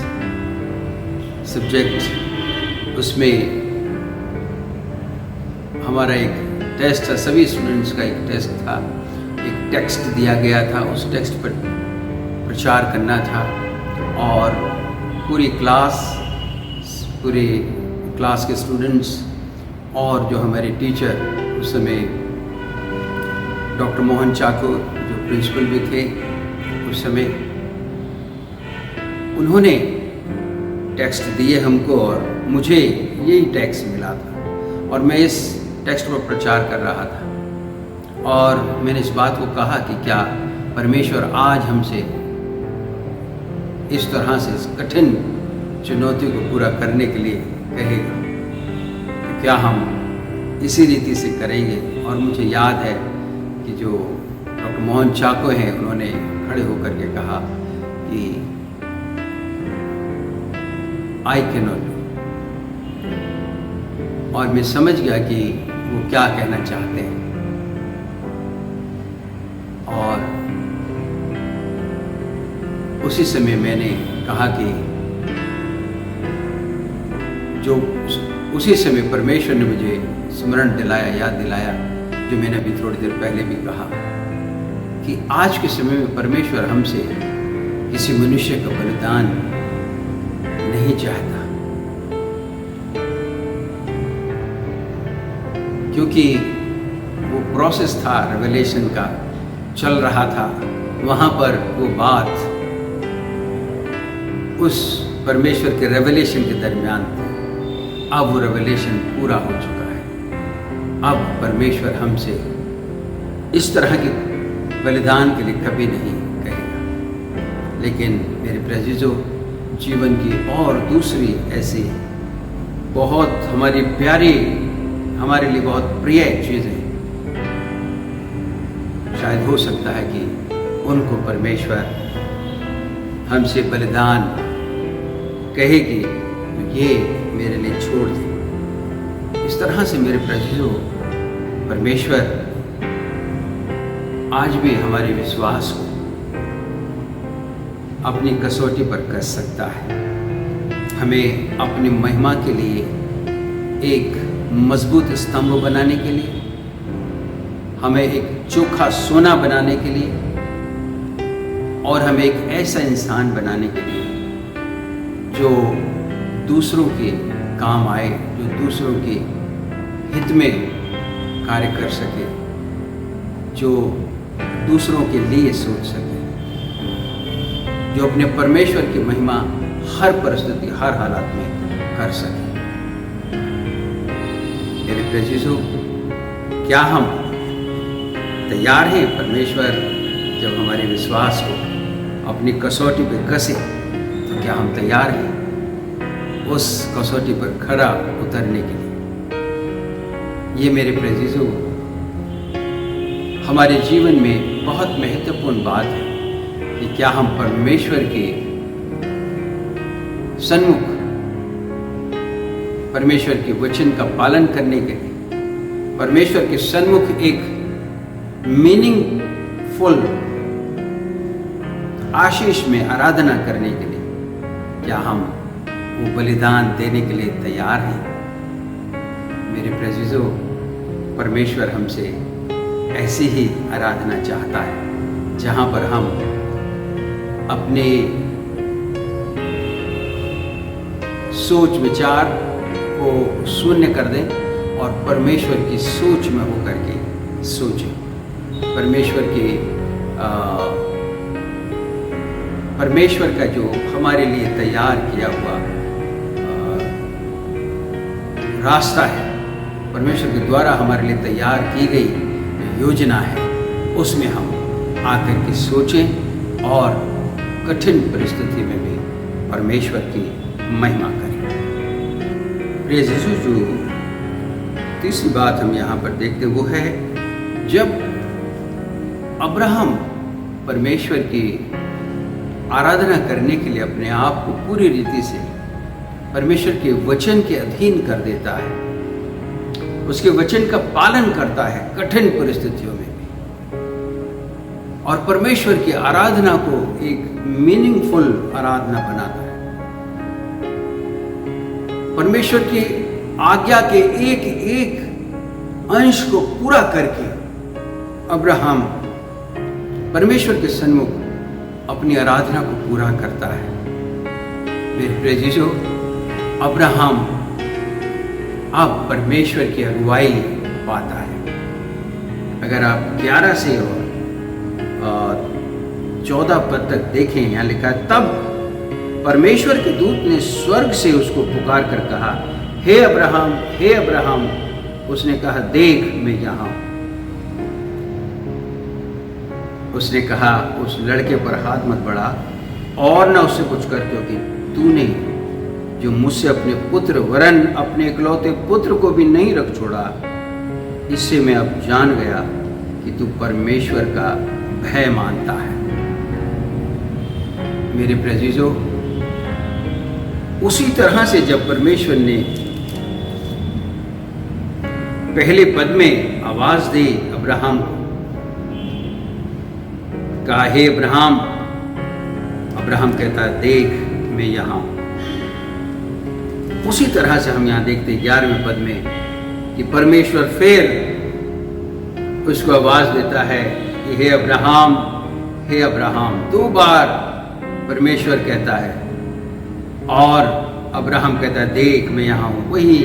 subject, उसमें हमारा एक टेस्ट था, सभी स्टूडेंट्स का एक टेस्ट था, एक टेक्स्ट दिया गया था, उस टेक्स्ट पर प्रचार करना था। और पूरी क्लास के स्टूडेंट्स और जो हमारे टीचर उस समय डॉक्टर मोहन चाको जो प्रिंसिपल भी थे उस समय, उन्होंने टेक्स्ट दिए हमको और मुझे यही टेक्स्ट मिला था और मैं इस टेक्स्ट पर प्रचार कर रहा था। और मैंने इस बात को कहा कि क्या परमेश्वर आज हमसे इस तरह से इस कठिन चुनौती को पूरा करने के लिए कहेगा, तो क्या हम इसी रीति से करेंगे। और मुझे याद है कि जो डॉक्टर मोहन चाको हैं, उन्होंने खड़े होकर के कहा कि आई कैन नॉट डू, और मैं समझ गया कि वो क्या कहना चाहते हैं। और उसी समय मैंने कहा कि जो उसी समय परमेश्वर ने मुझे स्मरण दिलाया, याद दिलाया, जो मैंने अभी थोड़ी देर पहले भी कहा कि आज के समय में परमेश्वर हमसे किसी मनुष्य का बलिदान नहीं चाहता, क्योंकि वो प्रोसेस था रेवलेशन का चल रहा था, वहाँ पर वो बात उस परमेश्वर के रेवलेशन के दरमियान थी। अब वो रेवलेशन पूरा हो चुका है। अब परमेश्वर हमसे इस तरह के बलिदान के लिए कभी नहीं कहेगा। लेकिन मेरे प्रेजिजो, जीवन की और दूसरी ऐसी बहुत हमारी प्यारी, हमारे लिए बहुत प्रिय चीज़ें शायद हो सकता है कि उनको परमेश्वर हमसे बलिदान कहेगी तो ये मेरे लिए छोड़ दे। इस तरह से मेरे प्रेजिजो, परमेश्वर आज भी हमारे विश्वास को अपनी कसौटी पर कस सकता है। हमें अपनी महिमा के लिए एक मजबूत स्तंभ बनाने के लिए, हमें एक चोखा सोना बनाने के लिए, और हमें एक ऐसा इंसान बनाने के लिए जो दूसरों के काम आए, जो दूसरों के हित में कार्य कर सके, जो दूसरों के लिए सोच सके, जो अपने परमेश्वर की महिमा हर परिस्थिति, हर हालात में कर सके। मेरे प्रेजिजो, क्या हम तैयार हैं? परमेश्वर जब हमारे विश्वास को अपनी कसौटी पर कसे तो क्या हम तैयार हैं उस कसौटी पर खरा उतरने के लिए? ये मेरे प्रेजिजो हमारे जीवन में बहुत महत्वपूर्ण बात है कि क्या हम परमेश्वर के सन्मुख, परमेश्वर के वचन का पालन करने के लिए, परमेश्वर के सन्मुख एक मीनिंगफुल आशीष में आराधना करने के लिए क्या हम वो बलिदान देने के लिए तैयार हैं? मेरे प्रेजिजो, परमेश्वर हमसे ऐसी ही आराधना चाहता है जहाँ पर हम अपने सोच विचार को शून्य कर दें और परमेश्वर की सोच में होकर के सोचें। परमेश्वर का जो हमारे लिए तैयार किया हुआ रास्ता है, परमेश्वर के द्वारा हमारे लिए तैयार की गई योजना है, उसमें हम आकर के सोचें और कठिन परिस्थिति में भी परमेश्वर की महिमा करें। प्रिय यीशु, जो तीसरी बात हम यहाँ पर देखते वो है, जब अब्राहम परमेश्वर की आराधना करने के लिए अपने आप को पूरी रीति से परमेश्वर के वचन के अधीन कर देता है, उसके वचन का पालन करता है कठिन परिस्थितियों में भी, और परमेश्वर की आराधना को एक मीनिंगफुल आराधना बनाता है, परमेश्वर की आज्ञा के एक एक अंश को पूरा करके अब्राहम परमेश्वर के सन्मुख अपनी आराधना को पूरा करता है। मेरे प्रिय जीजो, अब्राहम अब परमेश्वर की अगुवाई पाता है। अगर आप 11 से और 14 पद तक देखें, यहाँ लिखा है, तब परमेश्वर के दूत ने स्वर्ग से उसको पुकार कर कहा, हे अब्राहम, हे अब्राहम। उसने कहा, देख मैं यहाँ हूं। उसने कहा, उस लड़के पर हाथ मत बढ़ा और न उससे कुछ कर, क्योंकि तूने जो मुझसे अपने पुत्र वरन अपने इकलौते पुत्र को भी नहीं रख छोड़ा, इससे मैं अब जान गया कि तू परमेश्वर का भय मानता है। मेरे प्रियजनों, उसी तरह से जब परमेश्वर ने पहले पद में आवाज दी अब्राहम को, कहा, हे अब्राहम। अब्राहम कहता है, देख मैं यहाँ हूं। उसी तरह से हम यहाँ देखते 11वें पद में कि परमेश्वर फिर उसको आवाज देता है कि हे अब्राहम, हे अब्राहम। 2 बार परमेश्वर कहता है और अब्राहम कहता है, देख मैं यहाँ हूं। वही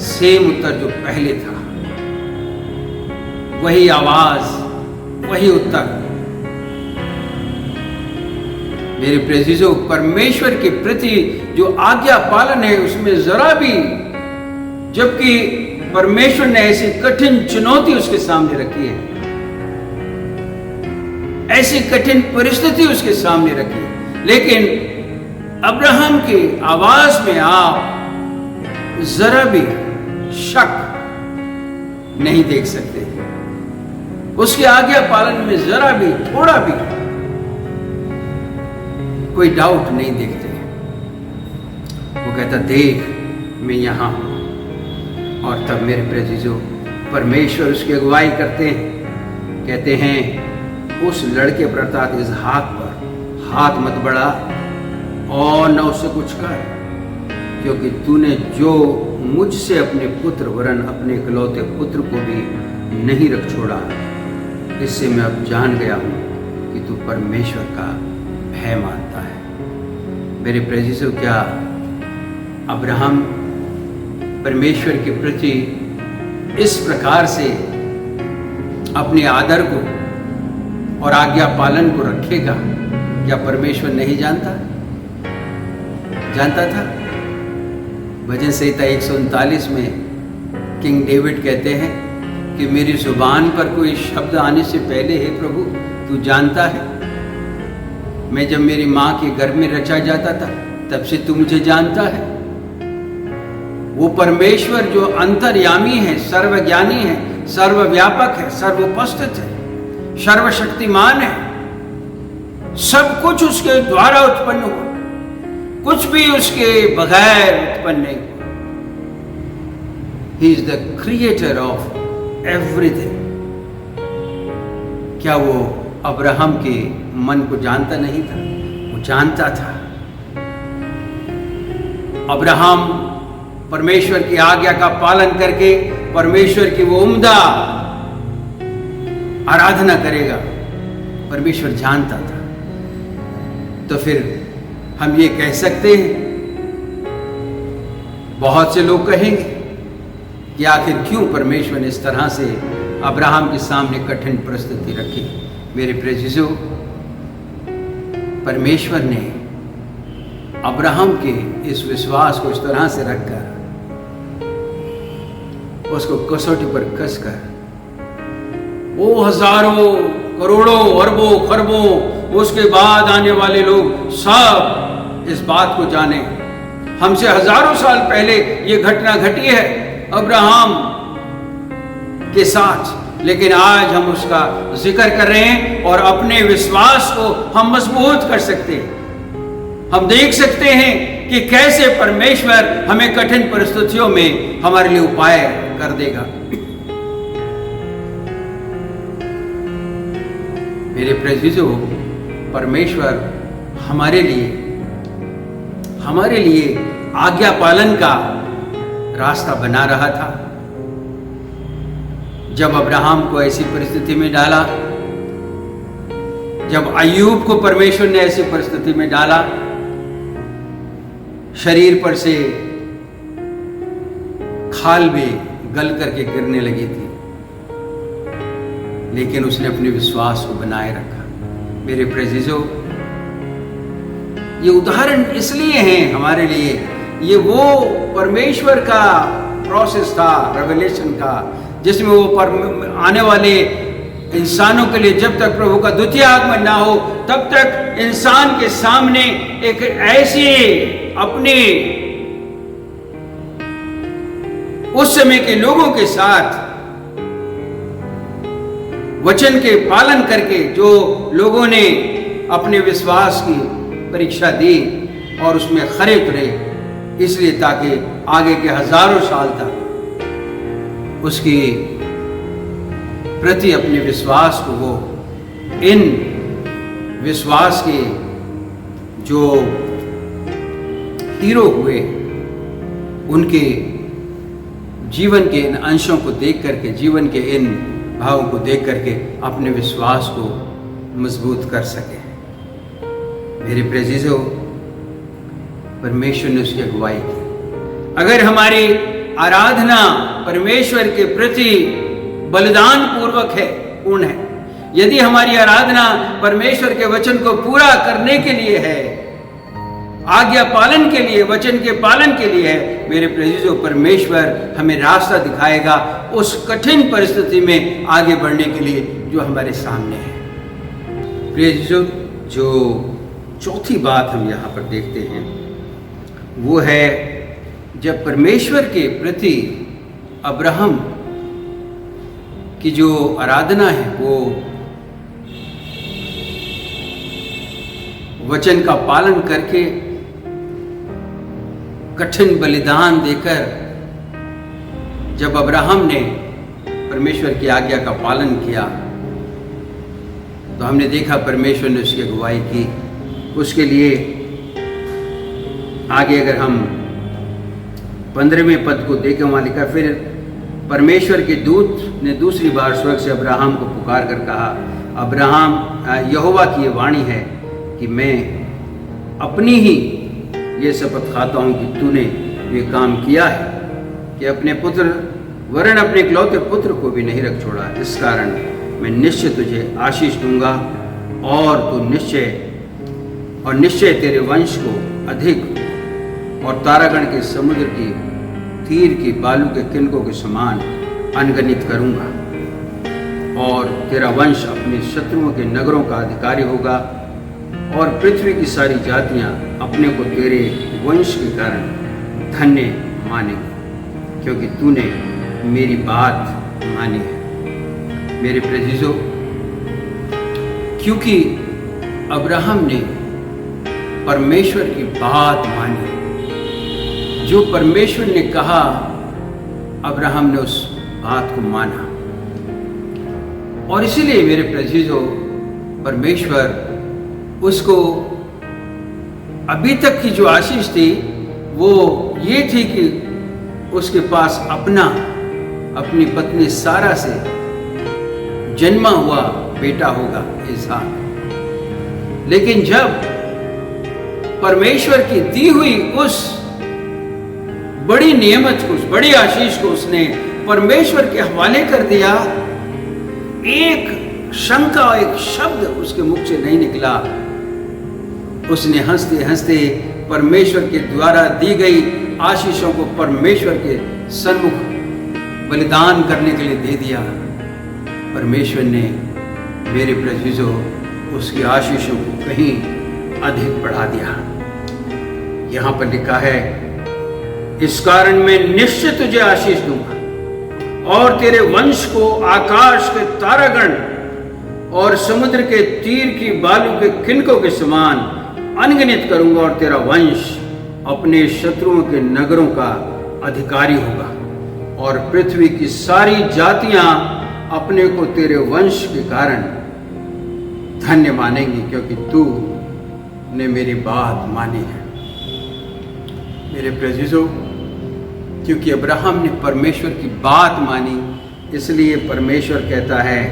सेम उत्तर जो पहले था, वही आवाज, वही उत्तर। मेरे प्रियजनों, परमेश्वर के प्रति जो आज्ञा पालन है उसमें जरा भी, जबकि परमेश्वर ने ऐसी कठिन चुनौती उसके सामने रखी है, ऐसी कठिन परिस्थिति उसके सामने रखी है, लेकिन अब्राहम की आवाज में आप जरा भी शक नहीं देख सकते, उसकी आज्ञा पालन में जरा भी, थोड़ा भी कोई डाउट नहीं देखते। वो कहता, देख मैं यहां हूं। और तब मेरे प्रियजनों, परमेश्वर उसकी अगुवाई करते हैं, कहते हैं, उस लड़के पर अर्थात इसहाक पर हाथ मत बढ़ा और न उससे कुछ कर, क्योंकि तूने जो मुझसे अपने पुत्र वरन अपने इकलौते पुत्र को भी नहीं रख छोड़ा, इससे मैं अब जान गया हूं कि तू परमेश्वर का भय मानता है। मेरे प्रियजनों, क्या अब्राहम परमेश्वर के प्रति इस प्रकार से अपने आदर को और आज्ञा पालन को रखेगा? क्या परमेश्वर नहीं जानता? जानता था। भजन संहिता 139 में किंग डेविड कहते हैं कि मेरी जुबान पर कोई शब्द आने से पहले, हे प्रभु तू जानता है। मैं जब मेरी माँ के गर्भ में रचा जाता था तब से तू मुझे जानता है। वो परमेश्वर जो अंतर्यामी है, सर्वज्ञानी है, सर्वव्यापक है, सर्वोपस्थित है, सर्वशक्तिमान है, सब कुछ उसके द्वारा उत्पन्न हुआ, कुछ भी उसके बगैर उत्पन्न नहीं हुआ। He is the creator of everything. क्या वो अब्राहम के मन को जानता नहीं था? वो जानता था। अब्राहम परमेश्वर की आज्ञा का पालन करके परमेश्वर की वो उम्दा आराधना करेगा, परमेश्वर जानता था। तो फिर हम ये कह सकते हैं, बहुत से लोग कहेंगे कि आखिर क्यों परमेश्वर ने इस तरह से अब्राहम के सामने कठिन परिस्थिति रखी। मेरे प्रियजनों, परमेश्वर ने अब्राहम के इस विश्वास को इस तरह से रखकर उसको कसौटी पर कसकर वो हजारों करोड़ों अरबों खरबों उसके बाद आने वाले लोग सब इस बात को जाने। हमसे हजारों साल पहले ये घटना घटी है अब्राहम के साथ, लेकिन आज हम उसका जिक्र कर रहे हैं और अपने विश्वास को हम मजबूत कर सकते हैं। हम देख सकते हैं कि कैसे परमेश्वर हमें कठिन परिस्थितियों में हमारे लिए उपाय कर देगा। मेरे प्रिय, परमेश्वर हमारे लिए आज्ञा पालन का रास्ता बना रहा था। जब अब्राहम को ऐसी परिस्थिति में डाला, जब अय्यूब को परमेश्वर ने ऐसी परिस्थिति में डाला, शरीर पर से खाल भी गल करके गिरने लगी थी, लेकिन उसने अपने विश्वास को बनाए रखा। मेरे प्रियो, ये उदाहरण इसलिए हैं हमारे लिए, ये वो परमेश्वर का प्रोसेस था रेवलेशन का, जिसमें वो आने वाले इंसानों के लिए जब तक प्रभु का द्वितीय आगमन ना हो तब तक इंसान के सामने एक ऐसी अपने उस समय के लोगों के साथ वचन के पालन करके जो लोगों ने अपने विश्वास की परीक्षा दी और उसमें खरे उतरे, इसलिए ताकि आगे के हजारों साल तक उसकी प्रति अपने विश्वास को वो इन विश्वास के जो हीरो हुए उनके जीवन के इन अंशों को देख करके, जीवन के इन भावों को देख करके अपने विश्वास को मजबूत कर सके। मेरे प्रियो, परमेश्वर ने उसकी अगुवाई की। अगर हमारी आराधना परमेश्वर के प्रति बलिदान पूर्वक है, पूर्ण है, यदि हमारी आराधना परमेश्वर के वचन को पूरा करने के लिए है, आज्ञा पालन के लिए, वचन के पालन के लिए है, मेरे प्रियो, परमेश्वर हमें रास्ता दिखाएगा उस कठिन परिस्थिति में आगे बढ़ने के लिए जो हमारे सामने है। प्रियो, जो चौथी बात हम यहाँ पर देखते हैं वो है जब परमेश्वर के प्रति अब्राहम की जो आराधना है वो वचन का पालन करके कठिन बलिदान देकर जब अब्राहम ने परमेश्वर की आज्ञा का पालन किया तो हमने देखा परमेश्वर ने उसकी अगुवाई की। उसके लिए आगे अगर हम 15वें पद को देखें, वहां लिखा, फिर परमेश्वर के दूत ने दूसरी बार स्वर्ग से अब्राहम को पुकार कर कहा, अब्राहम, यहोवा की ये वाणी है कि मैं अपनी ही ये शपथ खाता हूं कि तूने ये काम किया है कि अपने पुत्र वरन अपने इकलौते पुत्र को भी नहीं रख छोड़ा। इस कारण मैं निश्चय तुझे आशीष दूंगा और तू निश्चय तेरे वंश को अधिक और तारागण के समुद्र की तीर की बालू के किनकों के समान अनगणित करूंगा और तेरा वंश अपने शत्रुओं के नगरों का अधिकारी होगा और पृथ्वी की सारी जातियां अपने को तेरे वंश के कारण धन्य मानेंगी क्योंकि तूने मेरी बात मानी है। मेरे प्रियो, क्योंकि अब्राहम ने परमेश्वर की बात मानी, जो परमेश्वर ने कहा अब्राहम ने उस बात को माना और इसीलिए मेरे प्रियो, परमेश्वर उसको अभी तक की जो आशीष थी वो ये थी कि उसके पास अपनी पत्नी सारा से जन्मा हुआ बेटा होगा इसहाक। लेकिन जब परमेश्वर की दी हुई उस बड़ी नेमत को, उस बड़ी आशीष को उसने परमेश्वर के हवाले कर दिया, एक शंका, एक शब्द उसके मुख से नहीं निकला। उसने हंसते हंसते परमेश्वर के द्वारा दी गई आशीषों को परमेश्वर के सन्मुख बलिदान करने के लिए दे दिया, परमेश्वर ने मेरे प्रेज़िज़ों उसकी आशीषों को कहीं अधिक बढ़ा दिया। यहाँ पर लिखा है, इस कारण मैं निश्चित तुझे आशीष दूंगा और तेरे वंश को आकाश के तारागण और समुद्र के तीर की बालू के किनकों के समान अनगिनत करूंगा और तेरा वंश अपने शत्रुओं के नगरों का अधिकारी होगा और पृथ्वी की सारी जातियां अपने को तेरे वंश के कारण धन्य मानेंगी, क्योंकि तू ने मेरी बात मानी है। मेरे प्रेज़िज़ों, क्योंकि अब्राहम ने परमेश्वर की बात मानी, इसलिए परमेश्वर कहता है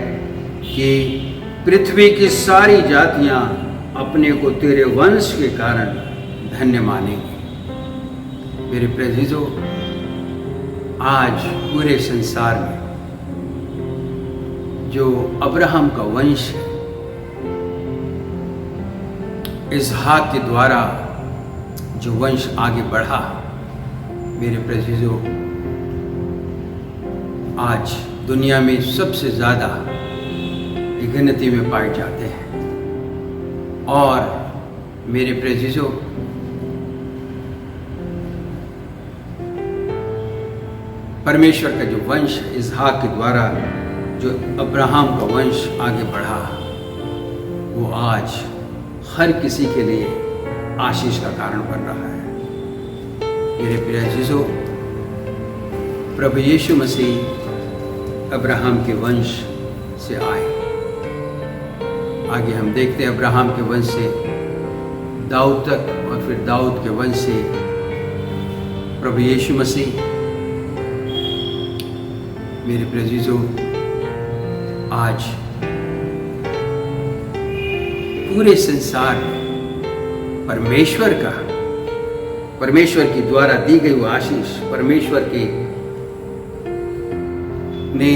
कि पृथ्वी की सारी जातियां अपने को तेरे वंश के कारण धन्य मानेंगी। मेरे प्रेज़िज़ों, आज पूरे संसार में जो अब्राहम का वंश है, इसहाक के द्वारा जो वंश आगे बढ़ा, मेरे प्रेज़िज़ों, आज दुनिया में सबसे ज़्यादा गिनती में पाए जाते हैं। और मेरे प्रेज़िज़ों, परमेश्वर का जो वंश इसहाक के द्वारा जो अब्राहम का वंश आगे बढ़ा, वो आज हर किसी के लिए आशीष का कारण बन रहा है। मेरे प्रेज़िज़ों, प्रभु यीशु मसीह अब्राहम के वंश से आए। आगे हम देखते हैं अब्राहम के वंश से दाऊद तक, और फिर दाऊद के वंश से प्रभु यीशु मसीह। मेरे प्रेज़िज़ों, आज पूरे संसार में परमेश्वर की द्वारा दी गई वो आशीष, परमेश्वर की ने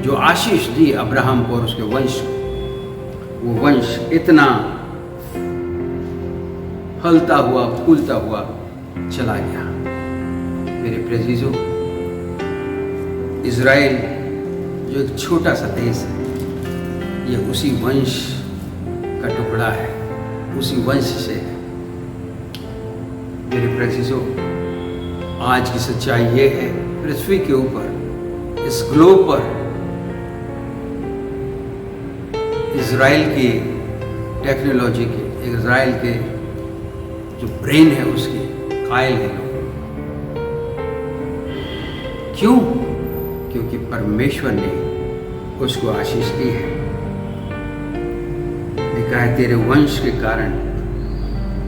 जो आशीष दी अब्राहम को और उसके वंश को, वो वंश इतना फलता हुआ फूलता हुआ चला गया। मेरे प्रेज़िज़ों, इज़राइल जो एक छोटा सा देश है, ये उसी वंश का टुकड़ा है, उसी वंश से है। मेरे प्रेज़िज़ों, आज की सच्चाई ये है, पृथ्वी के ऊपर, इस ग्लोब पर इज़राइल की टेक्नोलॉजी के, इज़राइल के जो ब्रेन है उसके कायल है लोग। क्यों? क्योंकि परमेश्वर ने उसको आशीष दी है। लिखा है, तेरे वंश के कारण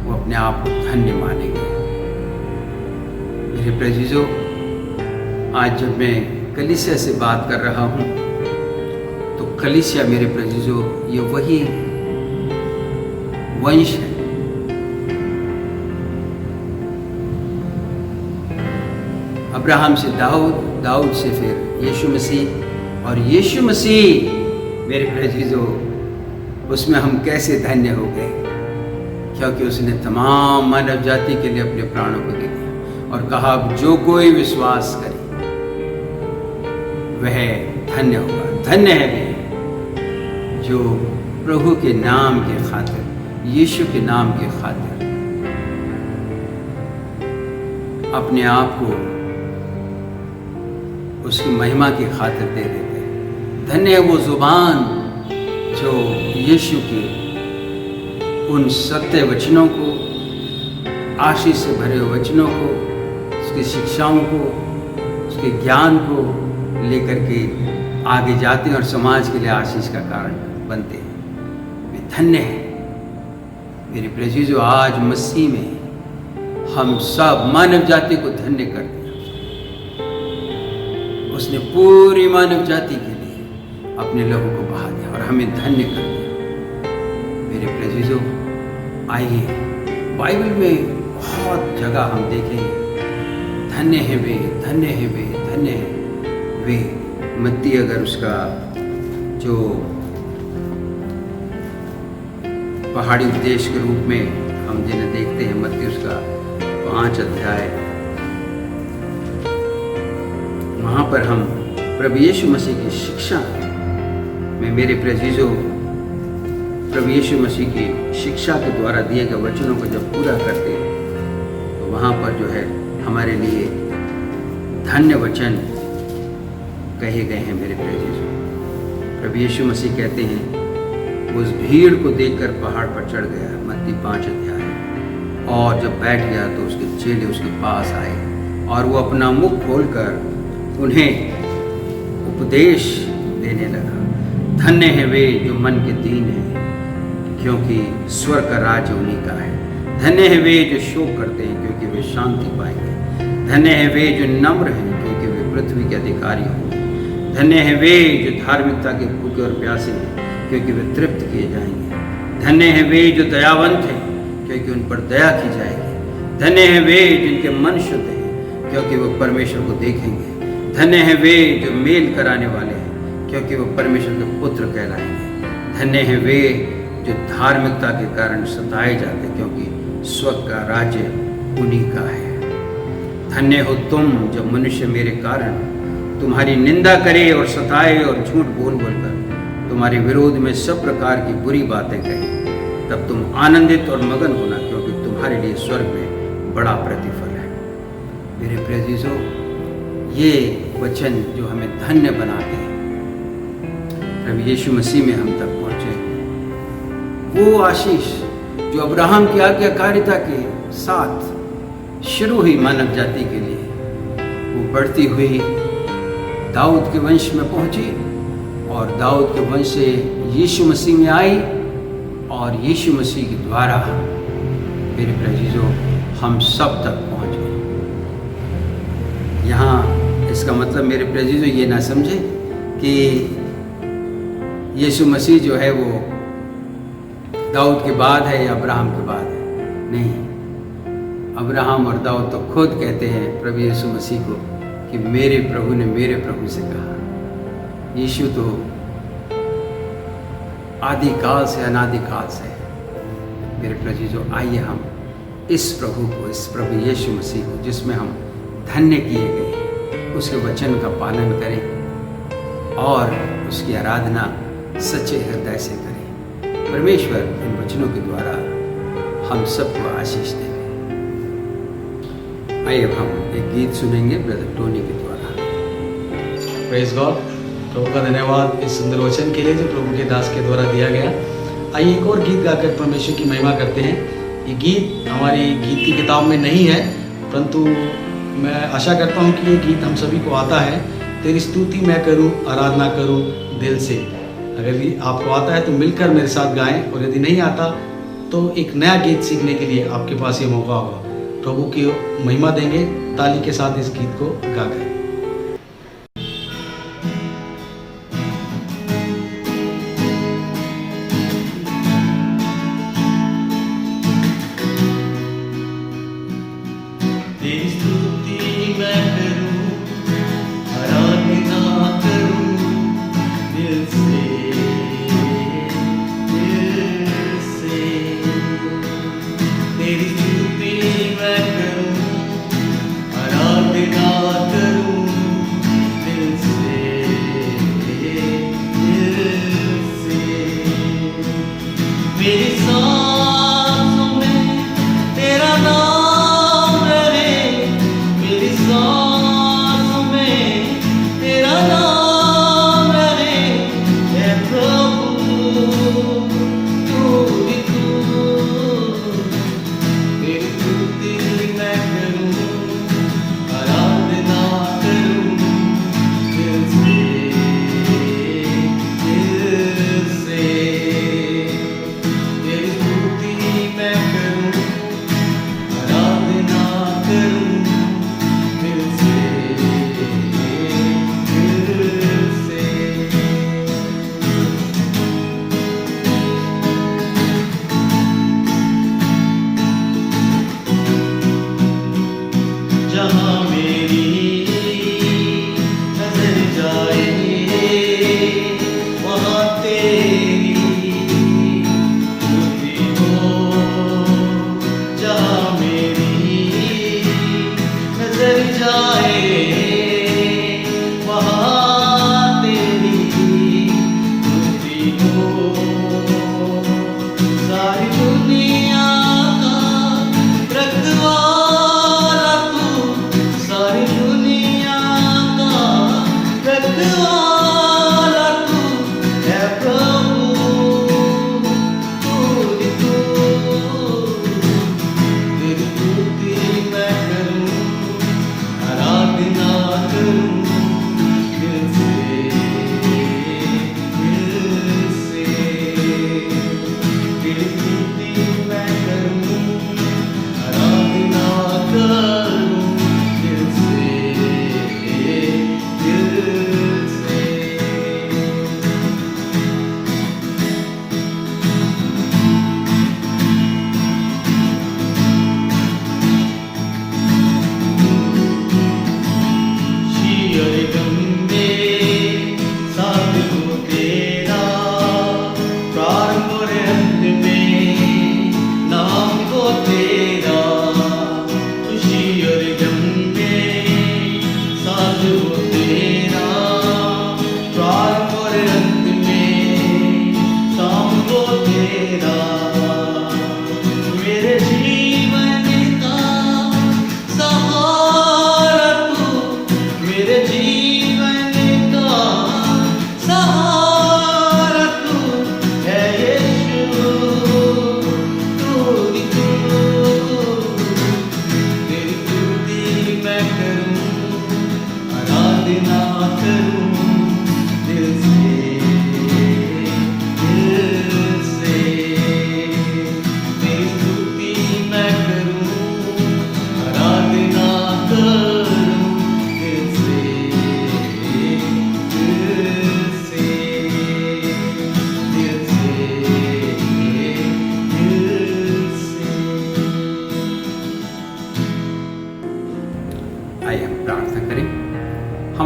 वो अपने आप को धन्य मानेंगे। मेरे प्रेज़िज़ों, आज जब मैं कलीसिया से बात कर रहा हूँ, तो कलीसिया, मेरे प्रेज़िज़ों, ये वही वंश है अब्राहम से दाऊद, दाऊद से फिर यीशु मसीह, और यीशु मसीह, मेरे प्रेज़िज़ों, उसमें हम कैसे धन्य हो गए, क्योंकि उसने तमाम मानव जाति के लिए अपने प्राणों को दे दिया और कहा, जो कोई विश्वास करे वह धन्य होगा। धन्य है वे जो प्रभु के नाम के खातिर, यीशु के नाम के खातिर अपने आप को उसकी महिमा की खातिर दे देते हैं। धन्य है वो जुबान जो यीशु के उन सत्य वचनों को, आशीष से भरे वचनों को, उसकी शिक्षाओं को, उसके ज्ञान को लेकर के आगे जाते हैं और समाज के लिए आशीष का कारण बनते हैं। वे धन्य हैं। मेरे प्रेज़िज़ों, आज मसीह में हम सब मानव जाति को धन्य कर दिया। उसने पूरी मानव जाति के लिए अपने लहू को बहा दिया और हमें धन्य कर दिया। मेरे प्रेज़िज़ों, आइए, बाइबल में बहुत जगह हम देखेंगे, धन्य है वे, धन्य है वे, धन्य है वे। मत्ती, अगर उसका जो पहाड़ी उपदेश के रूप में हम जिन्हें देखते हैं, मत्ती उसका 5 अध्याय, वहाँ पर हम प्रभु यीशु मसीह की शिक्षा में मेरे प्रेजीजों, प्रभु यीशु मसीह की शिक्षा के द्वारा दिए गए वचनों को जब पूरा करते हैं तो वहाँ पर जो है हमारे लिए धन्य वचन कहे गए हैं। मेरे प्रेजीजों, प्रभु यीशु मसीह कहते हैं उस भीड़ को देखकर पहाड़ पर चढ़ गया, मत्ती 5 अध्याय, और जब बैठ गया तो उसके चेले उसके पास आए और वो अपना मुख खोलकर उन्हें उपदेश देने लगा। धन्य है वे जो मन के दीन हैं, क्योंकि स्वर्ग का राज्य उन्हीं का है। धन्य है वे जो शोक करते हैं, क्योंकि वे शांति पाएंगे। धन्य है वे जो नम्र हैं, क्योंकि वे पृथ्वी के अधिकारी होंगे। धन्य है वे जो धार्मिकता के भूखे और प्यासे हैं, क्योंकि वे तृप्त किए जाएंगे। धन्य है वे जो दयावंत हैं, क्योंकि उन पर दया की जाएगी। धन्य है वे जिनके मन शुद्ध हैं, क्योंकि वो परमेश्वर को देखेंगे। धन्य है वे जो मेल कराने वाले हैं, क्योंकि वो परमेश्वर के पुत्र कहलाएंगे। धन्य है वे जो धार्मिकता के कारण सताए जाते हैं, क्योंकि स्वर्ग का राज्य उन्हीं का है। धन्य हो तुम जब मनुष्य मेरे कारण तुम्हारी निंदा करे और सताए और झूठ बोल बोलकर तुम्हारे विरोध में सब प्रकार की बुरी बातें कहें, तब तुम आनंदित और मगन होना, क्योंकि तुम्हारे लिए स्वर्ग में बड़ा प्रतिफल है। मेरे प्रेजीजों, ये वचन जो हमें धन्य बनाते हैं, प्रभु यीशु मसीह में हम तक पहुंचे। वो आशीष जो अब्राहम की आज्ञाकारिता के साथ शुरू हुई मानव जाति के लिए, वो बढ़ती हुई दाऊद के वंश में पहुंची और दाऊद के वंश से यीशु मसीह में आई और यीशु मसीह के द्वारा मेरे प्रेजीजों हम सब तक पहुंच गए। यहाँ इसका मतलब मेरे प्रेजीजों ये ना समझे कि यीशु मसीह जो है वो दाऊद के बाद है या अब्राहम के बाद है। नहीं, अब्राहम और दाऊद तो खुद कहते हैं प्रभु यीशु मसीह को कि मेरे प्रभु ने मेरे प्रभु से कहा। यीशु तो आदिकाल से अनादिकाल से है। मेरे प्रेजीजों, आइए हम इस प्रभु को, इस प्रभु यीशु मसीह को जिसमें हम धन्य किए गए, उसके वचन का पालन करें और उसकी आराधना सच्चे हृदय से करें। परमेश्वर इन वचनों के द्वारा हम सबको आशीष देवे। आइए अब हम एक गीत सुनेंगे ब्रदर टोनी के द्वारा। प्रेज गॉड, प्रभु का धन्यवाद इस सुंदर वचन के लिए जो प्रभु के दास के द्वारा दिया गया। आइए एक और गीत गाकर परमेश्वर की महिमा करते हैं। ये गीत हमारी गीत की किताब में नहीं है, परंतु मैं आशा करता हूँ कि ये गीत हम सभी को आता है। तेरी स्तुति मैं करूँ, आराधना करूँ दिल से। अगर ये आपको आता है तो मिलकर मेरे साथ गाएं, और यदि नहीं आता तो एक नया गीत सीखने के लिए आपके पास ये मौका होगा। प्रभु की महिमा देंगे ताली के साथ इस गीत को गाकर। तेरी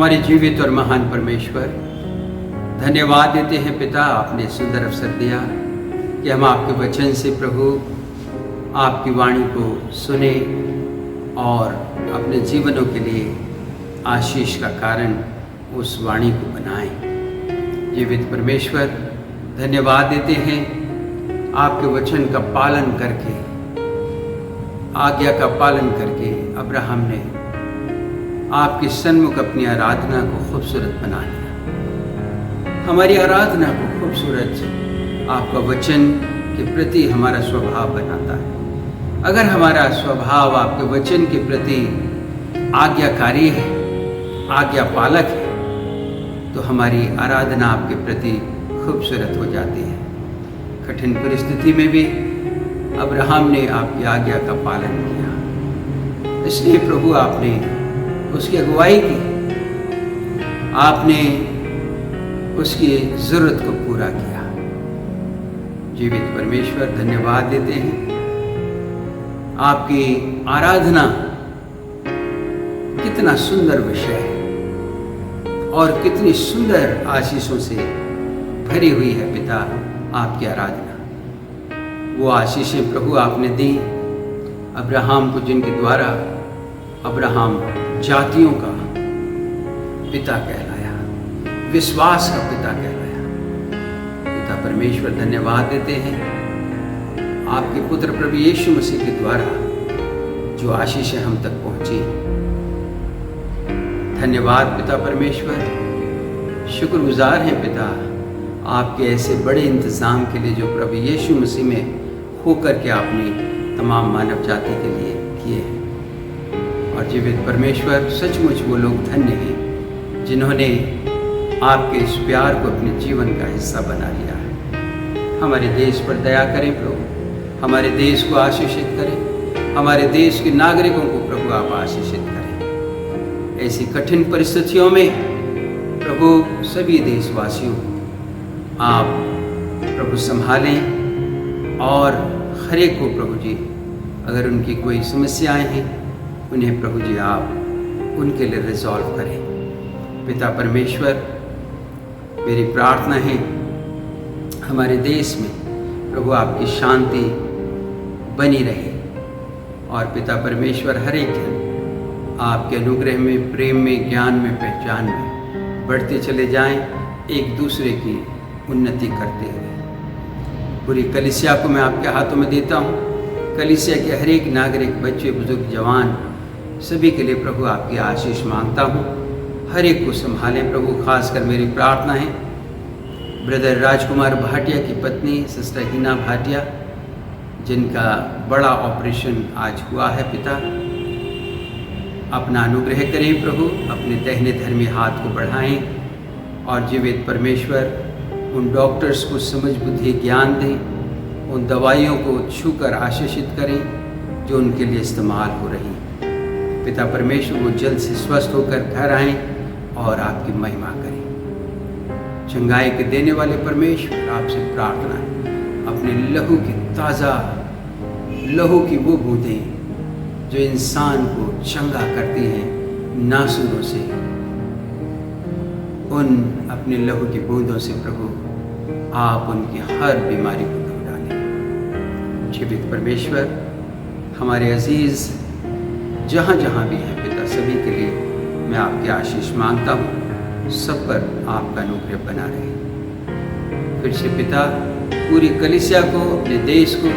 हमारे जीवित और महान परमेश्वर, धन्यवाद देते हैं पिता, आपने सुंदर अवसर दिया कि हम आपके वचन से प्रभु आपकी वाणी को सुने और अपने जीवनों के लिए आशीष का कारण उस वाणी को बनाएं। जीवित परमेश्वर, धन्यवाद देते हैं आपके वचन का पालन करके, आज्ञा का पालन करके अब्राहम ने आपके सन्मुख अपनी आराधना को खूबसूरत बना लिया। हमारी आराधना को खूबसूरत आपका वचन के प्रति हमारा स्वभाव बनाता है। अगर हमारा स्वभाव आपके वचन के प्रति आज्ञाकारी है, आज्ञा पालक है, तो हमारी आराधना आपके प्रति खूबसूरत हो जाती है। कठिन परिस्थिति में भी अब्राहम ने आपकी आज्ञा का पालन किया, इसलिए प्रभु आपने उसकी अगुवाई की, आपने उसकी ज़रूरत को पूरा किया। जीवित परमेश्वर, धन्यवाद देते हैं। आपकी आराधना कितना सुंदर विषय है और कितनी सुंदर आशीषों से भरी हुई है पिता आपकी आराधना। वो आशीषें प्रभु आपने दी अब्राहम को, जिनके द्वारा अब्राहम जातियों का पिता कहलाया, विश्वास का पिता कहलाया। पिता परमेश्वर, धन्यवाद देते हैं आपके पुत्र प्रभु यीशु मसीह के द्वारा जो आशीषें हम तक पहुंची। धन्यवाद पिता परमेश्वर, शुक्रगुजार हैं पिता आपके ऐसे बड़े इंतज़ाम के लिए जो प्रभु यीशु मसीह में होकर के आपने तमाम मानव जाति के लिए किए हैं। और जीवित परमेश्वर, सचमुच वो लोग धन्य हैं जिन्होंने आपके इस प्यार को अपने जीवन का हिस्सा बना लिया है। हमारे देश पर दया करें प्रभु, हमारे देश को आशीषित करें, हमारे देश के नागरिकों को प्रभु आप आशीषित करें। ऐसी कठिन परिस्थितियों में प्रभु सभी देशवासियों आप प्रभु संभालें और हर एक को प्रभु जी, अगर उनकी कोई समस्याएं हैं उन्हें प्रभु जी आप उनके लिए रिजॉल्व करें। पिता परमेश्वर, मेरी प्रार्थना है हमारे देश में प्रभु आपकी शांति बनी रहे और पिता परमेश्वर हर एक दिन आपके अनुग्रह में, प्रेम में, ज्ञान में, पहचान में बढ़ते चले जाएं, एक दूसरे की उन्नति करते हुए। पूरी कलीसिया को मैं आपके हाथों में देता हूँ। कलीसिया के हर एक नागरिक, बच्चे, बुजुर्ग, जवान, सभी के लिए प्रभु आपकी आशीष मांगता हूँ। हर एक को संभालें प्रभु। खासकर मेरी प्रार्थना है ब्रदर राजकुमार भाटिया की पत्नी सिस्टर हिना भाटिया, जिनका बड़ा ऑपरेशन आज हुआ है। पिता अपना अनुग्रह करें प्रभु, अपने दाहिने धर्मी हाथ को बढ़ाएं और जीवित परमेश्वर उन डॉक्टर्स को समझ बुद्धि ज्ञान दें, उन दवाइयों को छूकर आशीषित करें जो उनके लिए इस्तेमाल हो रही। पिता परमेश्वर वो जल्द से स्वस्थ होकर घर आएँ और आपकी महिमा करें। चंगाई के देने वाले परमेश्वर, आपसे प्रार्थना है अपने लहू की ताज़ा लहू की वो बूंदें जो इंसान को चंगा करती हैं नासूरों से, उन अपने लहू की बूंदों से प्रभु आप उनकी हर बीमारी को दूर डालें। जीवित परमेश्वर, हमारे अजीज जहाँ जहाँ भी हैं पिता, सभी के लिए मैं आपकी आशीष मांगता हूँ। सब पर आपका अनुग्रह बना रहे। फिर से पिता, पूरी कलीसिया को, अपने देश को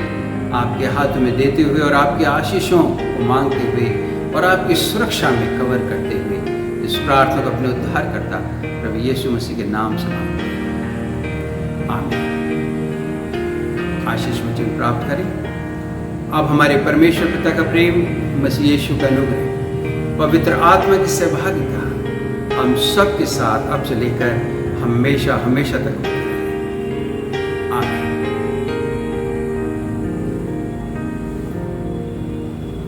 आपके हाथों में देते हुए और आपकी आशीषों को मांगते हुए और आपकी सुरक्षा में कवर करते हुए इस प्रार्थना को अपने उद्धार करता प्रभु यीशु मसीह के नाम से मांगते हैं, आमीन। आशीष वचन प्राप्त करें। अब हमारे परमेश्वर पिता का प्रेम, मसीह यीशु का अनुग्रह, पवित्र आत्मा की सहभागिता हम सब के साथ अब से लेकर हमेशा हमेशा तक होती रहे, आमीन।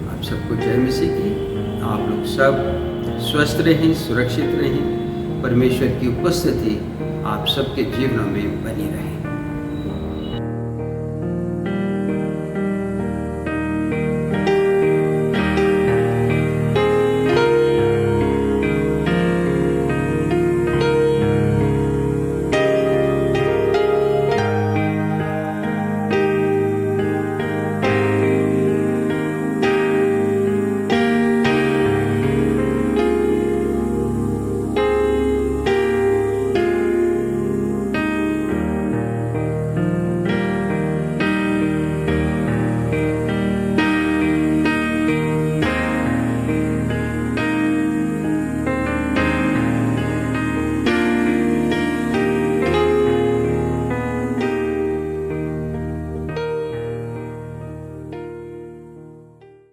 आप सबको जय मसीह की। आप लोग सब स्वस्थ रहें, सुरक्षित रहें। परमेश्वर की उपस्थिति आप सबके जीवनों में बनी रहे।